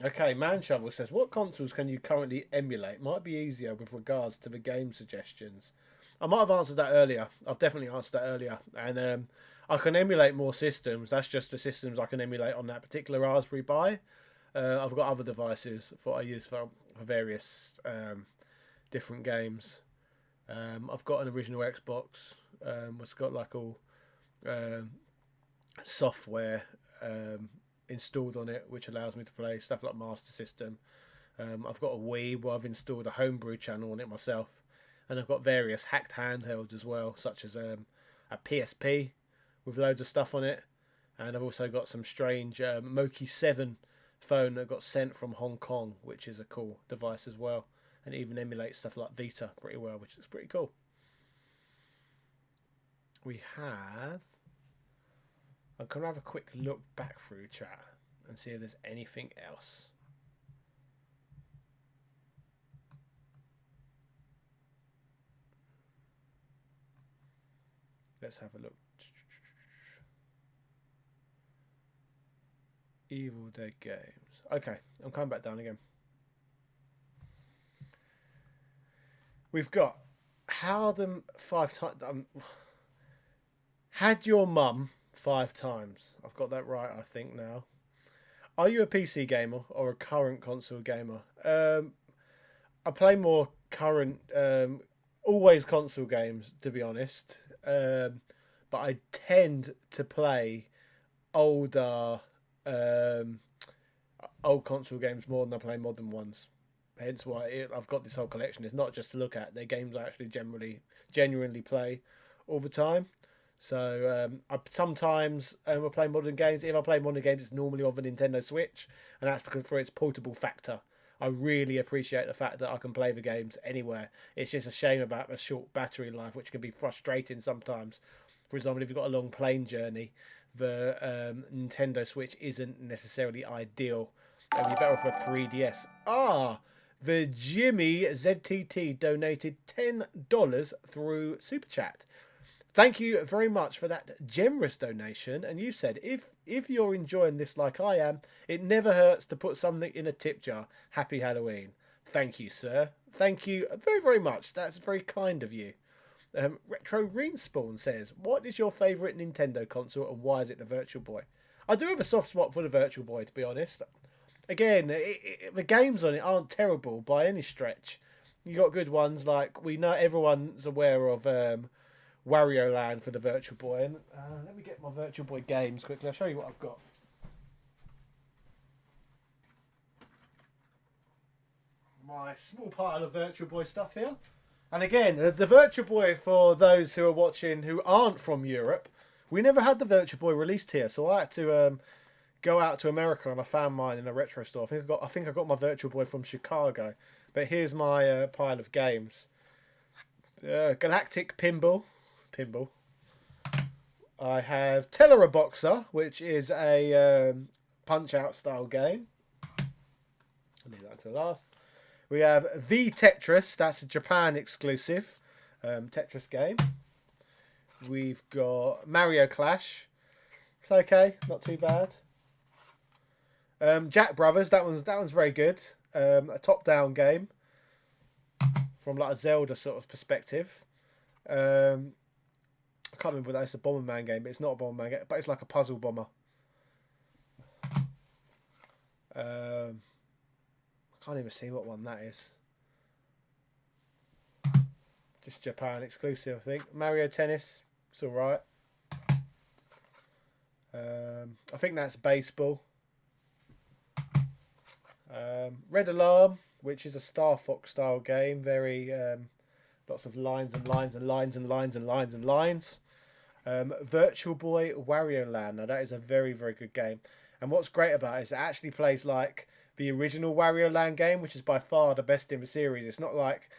Okay, Manshovel says, what consoles can you currently emulate? Might be easier with regards to the game suggestions. I might have answered that earlier. I've definitely answered that earlier. And I can emulate more systems. That's just the systems I can emulate on that particular Raspberry Pi. I've got other devices that I use for various different games. I've got an original Xbox. It's got like all software installed on it, which allows me to play stuff like Master System. I've got a Wii where I've installed a homebrew channel on it myself, and I've got various hacked handhelds as well, such as a PSP with loads of stuff on it, and I've also got some strange Moki 7 phone that got sent from Hong Kong, which is a cool device as well, and it even emulates stuff like Vita pretty well, which is pretty cool. I'm going to have a quick look back through chat and see if there's anything else. Let's have a look. Evil Dead games. Okay, I'm coming back down again. We've got how them 5 times. Had your mum 5 times. I've got that right, I think, now. Are you a PC gamer or a current console gamer? I play more current, always console games, to be honest. But I tend to play older, old console games more than I play modern ones. Hence why I've got this whole collection. It's not just to look at. They're games I actually genuinely play all the time. So I sometimes will play modern games. If I play modern games, it's normally on the Nintendo Switch, and that's because for its portable factor. I really appreciate the fact that I can play the games anywhere. It's just a shame about the short battery life, which can be frustrating sometimes. For example, if you've got a long plane journey, the Nintendo Switch isn't necessarily ideal. And you're better off a 3DS. The Jimmy ZTT donated $10 through Super Chat. Thank you very much for that generous donation. And you said, if you're enjoying this like I am, it never hurts to put something in a tip jar. Happy Halloween. Thank you, sir. Thank you very, very much. That's very kind of you. Retro Respawn says, what is your favourite Nintendo console and why is it the Virtual Boy? I do have a soft spot for the Virtual Boy, to be honest. Again, the games on it aren't terrible by any stretch. You got good ones, like we know everyone's aware of Wario Land for the Virtual Boy. And let me get my Virtual Boy games quickly. I'll show you what I've got. My small pile of Virtual Boy stuff here. And again, the Virtual Boy, for those who are watching who aren't from Europe, we never had the Virtual Boy released here. So I had to go out to America and I found mine in a retro store. I think I got my Virtual Boy from Chicago. But here's my pile of games. Galactic Pinball. I have Tellera Boxer, which is a Punch-Out style game. I'll leave that to last. We have The Tetris, that's a Japan exclusive Tetris game. We've got Mario Clash. It's okay, not too bad. Jack Brothers, that one's very good. A top-down game from like a Zelda sort of perspective. I can't remember that it's a Bomberman game, but it's not a Bomberman game, but it's like a puzzle bomber. I can't even see what one that is. Just Japan exclusive, I think. Mario Tennis, it's alright. I think that's baseball. Red Alarm, which is a Star Fox style game, very lots of lines and lines and lines and lines and lines and lines. Virtual Boy Wario Land. Now that is a very, very good game. And what's great about it is it actually plays like the original Wario Land game, which is by far the best in the series. It's not like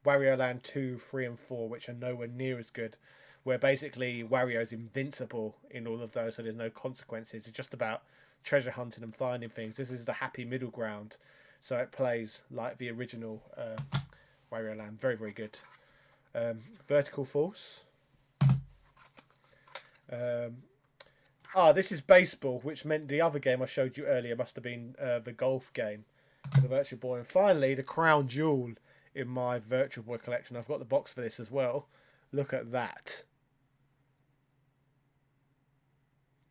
Wario Land 2, 3, and 4, which are nowhere near as good, where basically Wario's invincible in all of those, so there's no consequences. It's just about treasure hunting and finding things. This is the happy middle ground, so it plays like the original Wario Land. Very, very good. Vertical Force. This is baseball, which meant the other game I showed you earlier must have been the golf game for the Virtual Boy. And finally, the crown jewel in my Virtual Boy collection. I've got the box for this as well. Look at that.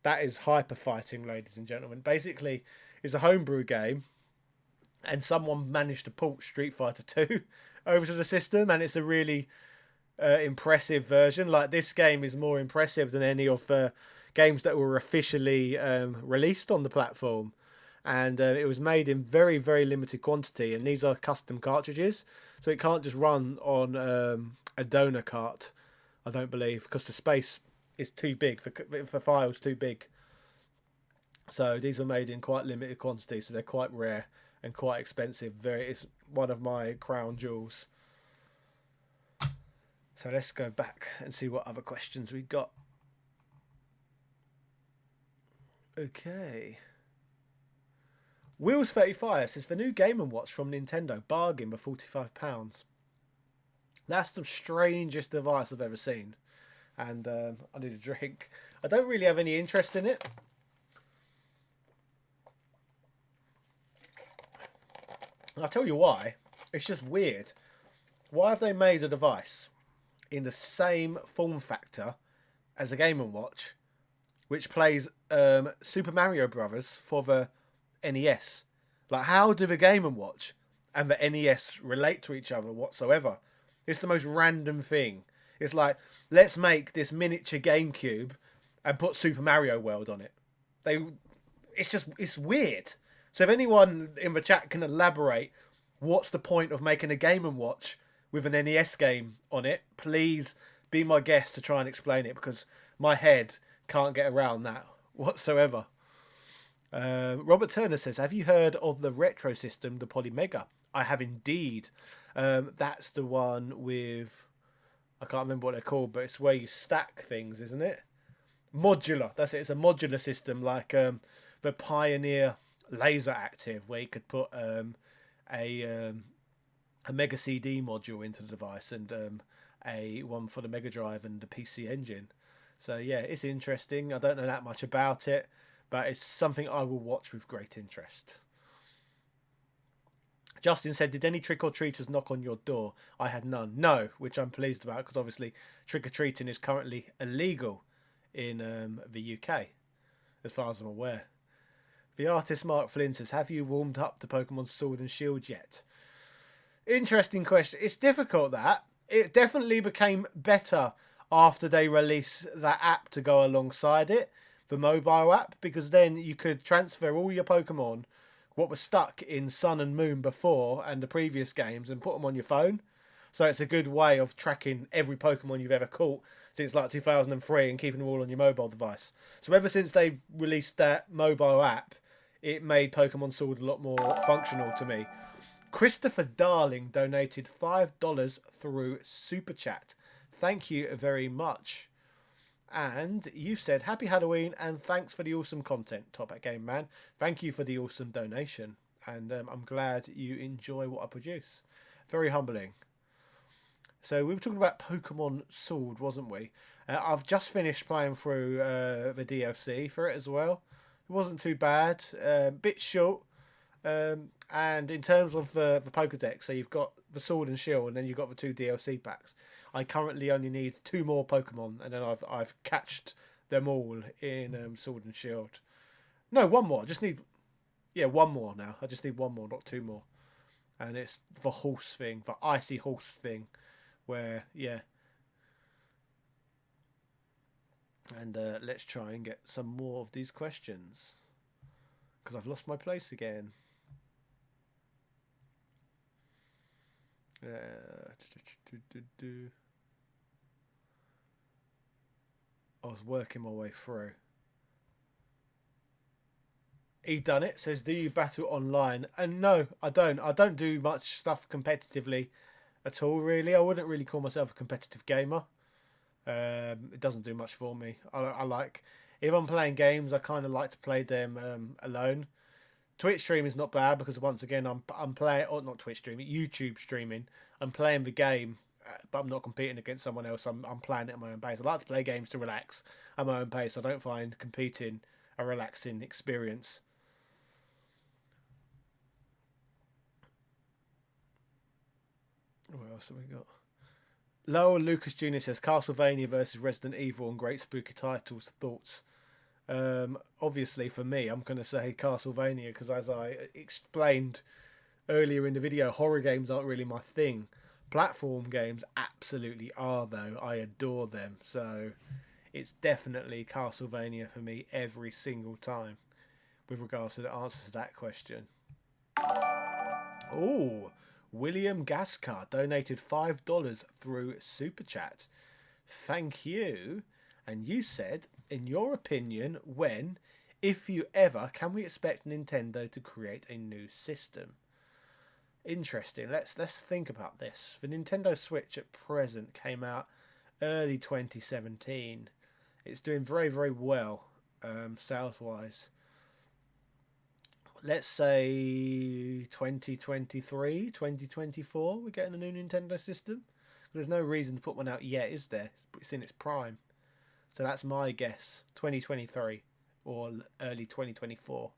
That is Hyper Fighting, ladies and gentlemen. Basically, it's a homebrew game, and someone managed to port Street Fighter 2 over to the system, and it's a really impressive version. Like, this game is more impressive than any of the games that were officially released on the platform, and it was made in very, very limited quantity, and these are custom cartridges, so it can't just run on a donor cart, I don't believe, because the space is too big for files, too big. So these were made in quite limited quantity, so they're quite rare and quite expensive. It's one of my crown jewels. So let's go back and see what other questions we got. Okay. Wheels 35 says the new Game & Watch from Nintendo, bargain for £45. That's the strangest device I've ever seen. And I need a drink. I don't really have any interest in it. And I'll tell you why. It's just weird. Why have they made a device in the same form factor as a Game & Watch, which plays Super Mario Brothers for the NES? Like, how do the Game & Watch and the NES relate to each other whatsoever? It's the most random thing. It's like, let's make this miniature GameCube and put Super Mario World on it. It's weird. So if anyone in the chat can elaborate what's the point of making a Game & Watch with an NES game on it, please be my guest to try and explain it, because my head can't get around that whatsoever. Robert Turner says, have you heard of the retro system, the Polymega? I have indeed. That's the one with, I can't remember what they're called, but it's where you stack things, isn't it? Modular. That's it. It's a modular system, like the Pioneer Laser Active, where you could put a Mega CD module into the device, and a one for the Mega Drive and the PC Engine. So yeah, it's interesting. I don't know that much about it, but it's something I will watch with great interest. Justin said, did any trick-or-treaters knock on your door? I had none. No, which I'm pleased about, because obviously trick-or-treating is currently illegal in the UK, as far as I'm aware. The artist Mark Flynn says, have you warmed up to Pokemon Sword and Shield yet? Interesting question. It's difficult, that. It definitely became better after they released that app to go alongside it, the mobile app, because then you could transfer all your Pokemon, what was stuck in Sun and Moon before and the previous games, and put them on your phone. So it's a good way of tracking every Pokemon you've ever caught since like 2003 and keeping them all on your mobile device. So ever since they released that mobile app, it made Pokemon Sword a lot more functional to me. Christopher Darling donated $5 through Super Chat. Thank you very much. And you said, happy Halloween and thanks for the awesome content, Top Hat Game Man. Thank you for the awesome donation. And I'm glad you enjoy what I produce. Very humbling. So we were talking about Pokemon Sword, wasn't we? I've just finished playing through the DLC for it as well. It wasn't too bad. Bit short. And in terms of the Pokedex, so you've got the Sword and Shield, and then you've got the 2 DLC packs. I currently only need 2 more Pokemon, and then I've catched them all in Sword and Shield. No, 1 more. I just need 1 more now. I just need 1 more, not 2 more. And it's the horse thing, the icy horse thing, where And let's try and get some more of these questions, because I've lost my place again. I was working my way through. He done it. Says, do you battle online? And no, I don't. I don't do much stuff competitively at all, really. I wouldn't really call myself a competitive gamer. It doesn't do much for me. I like, if I'm playing games, I kind of like to play them alone. Twitch stream is not bad because once again I'm playing, or not Twitch streaming, YouTube streaming. I'm playing the game, but I'm not competing against someone else. I'm playing it at my own pace. I like to play games to relax at my own pace. I don't find competing a relaxing experience. What else have we got? Lowell Lucas Jr. says Castlevania versus Resident Evil and great spooky titles. Thoughts? Obviously, for me, I'm going to say Castlevania because, as I explained earlier in the video, horror games aren't really my thing. Platform games absolutely are, though. I adore them. So it's definitely Castlevania for me every single time with regards to the answer to that question. Oh, William Gascar donated $5 through Super Chat. Thank you. And you said, in your opinion, when, if you ever, can we expect Nintendo to create a new system? Interesting. Let's think about this. The Nintendo Switch at present came out early 2017. It's doing very, very well sales-wise. Let's say 2023, 2024, we're getting a new Nintendo system. There's no reason to put one out yet, is there? It's in its prime. So that's my guess. 2023 or early 2024.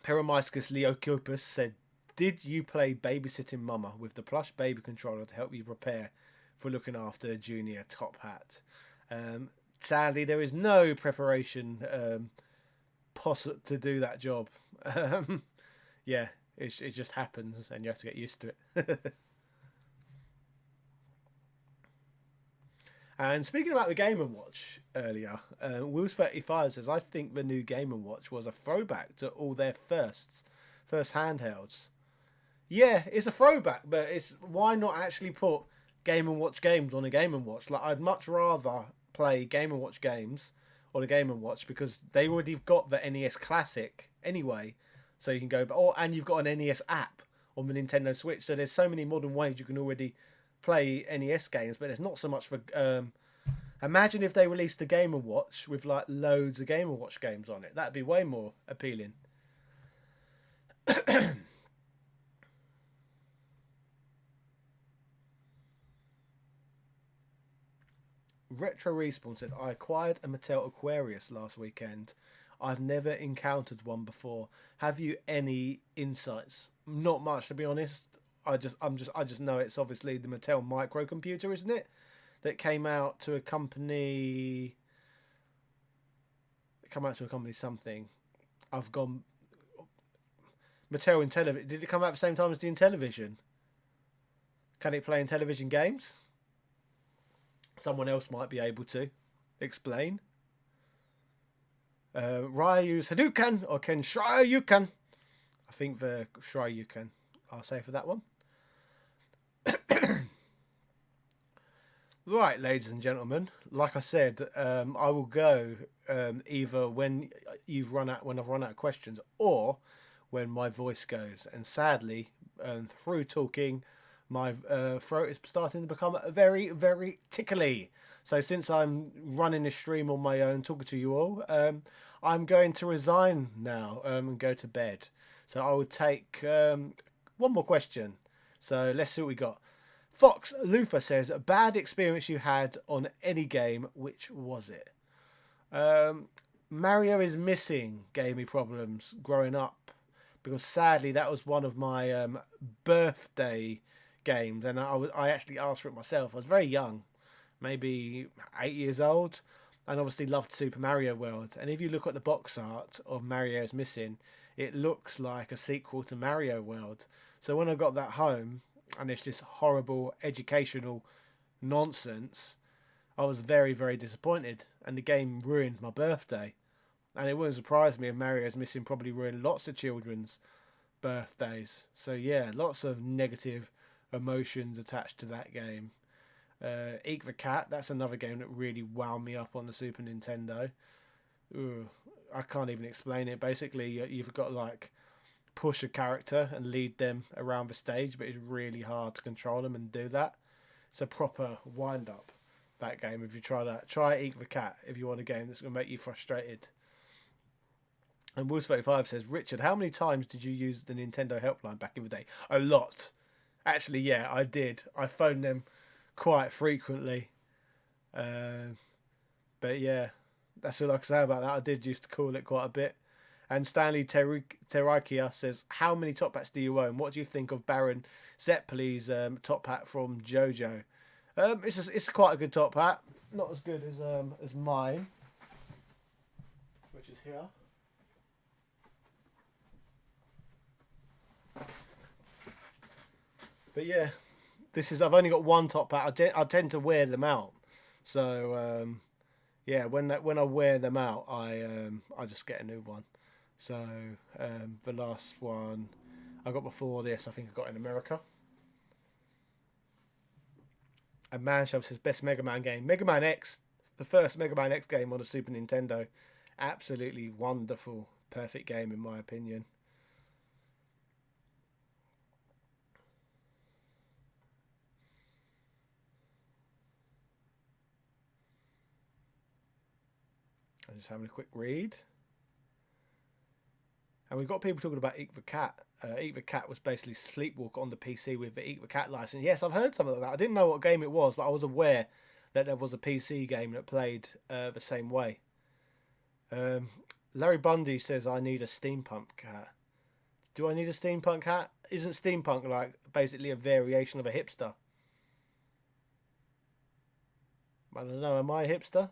Peromiscus Leocopus said, did you play Babysitting Mama with the plush baby controller to help you prepare for looking after Junior Top Hat? Sadly, there is no preparation to do that job. Yeah, it just happens and you have to get used to it. And speaking about the Game & Watch earlier, Wills35 says, I think the new Game & Watch was a throwback to all their first handhelds. Yeah, it's a throwback, but it's why not actually put Game & Watch games on a Game & Watch? Like, I'd much rather play Game & Watch games on a Game & Watch because they already got the NES Classic anyway. So you can go, and you've got an NES app on the Nintendo Switch. So there's so many modern ways you can already play NES games, but there's not so much for. Imagine if they released a Game & Watch with like loads of Game & Watch games on it. That'd be way more appealing. Retro Respawn said, I acquired a Mattel Aquarius last weekend. I've never encountered one before. Have you any insights? Not much, to be honest. I just know it's obviously the Mattel microcomputer, isn't it? That came out to a company. Something. I've gone. Mattel Intellivision. Did it come out at the same time as the Intellivision? Can it play in television games? Someone else might be able to explain. Ryu's Hadouken or Ken Shoryuken. I think the Shoryuken. I'll say for that one. Right, ladies and gentlemen. Like I said, I will go either when I've run out of questions, or when my voice goes. And sadly, through talking, my throat is starting to become very, very tickly. So since I'm running this stream on my own, talking to you all, I'm going to resign now and go to bed. So I will take one more question. So let's see what we got. Fox Luther says, a bad experience you had on any game, which was it? Mario is Missing gave me problems growing up because sadly that was one of my birthday games, and I actually asked for it myself. I was very young, maybe 8 years old, and obviously loved Super Mario World. And if you look at the box art of Mario is Missing, it looks like a sequel to Mario World. So when I got that home, and it's just horrible educational nonsense, I was very, very disappointed, and the game ruined my birthday. And it wouldn't surprise me if Mario's Missing probably ruined lots of children's birthdays. So yeah, lots of negative emotions attached to that game. Eek the Cat, that's another game that really wound me up on the Super Nintendo. Ooh, I can't even explain it. Basically, you've got to like push a character and lead them around the stage, but it's really hard to control them and do that. It's a proper wind up, that game. If you try that, try Eek the Cat if you want a game that's going to make you frustrated. And Wolves35 says, Richard, how many times did you use the Nintendo helpline back in the day? A lot. Actually, yeah, I did. I phoned them quite frequently. But yeah, that's all I can say about that. I did used to call it quite a bit. And Stanley Terrakia says, how many top hats do you own? What do you think of Baron Zeppeli's top hat from JoJo? It's quite a good top hat. Not as good as mine, which is here. But yeah, I've only got one top hat. I tend to wear them out. So yeah, when I wear them out, I just get a new one. So the last one I got before this, I think I got in America. And Manshove says best Mega Man game. Mega Man X, the first Mega Man X game on the Super Nintendo. Absolutely wonderful, perfect game in my opinion. I'm just having a quick read. And we've got people talking about Eek the Cat. Eek the Cat was basically Sleepwalk on the PC with the Eek the Cat license. Yes, I've heard something like that. I didn't know what game it was, but I was aware that there was a PC game that played the same way. Larry Bundy says, I need a steampunk cat. Do I need a steampunk hat? Isn't steampunk like basically a variation of a hipster? I don't know, am I a hipster?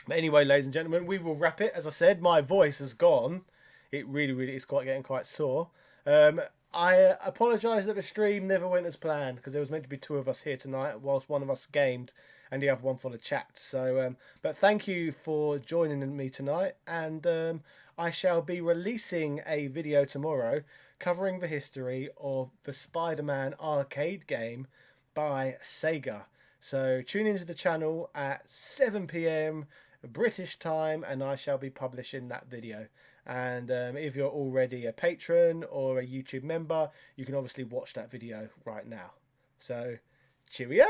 But anyway, ladies and gentlemen, we will wrap it. As I said, my voice has gone. It really is getting quite sore. I apologise that the stream never went as planned because there was meant to be two of us here tonight, whilst one of us gamed and the other one for the chat. So, but thank you for joining me tonight, and I shall be releasing a video tomorrow covering the history of the Spider-Man arcade game by Sega. So tune into the channel at 7 p.m. British time, and I shall be publishing that video. And if you're already a patron or a YouTube member, you can obviously watch that video right now. So cheerio!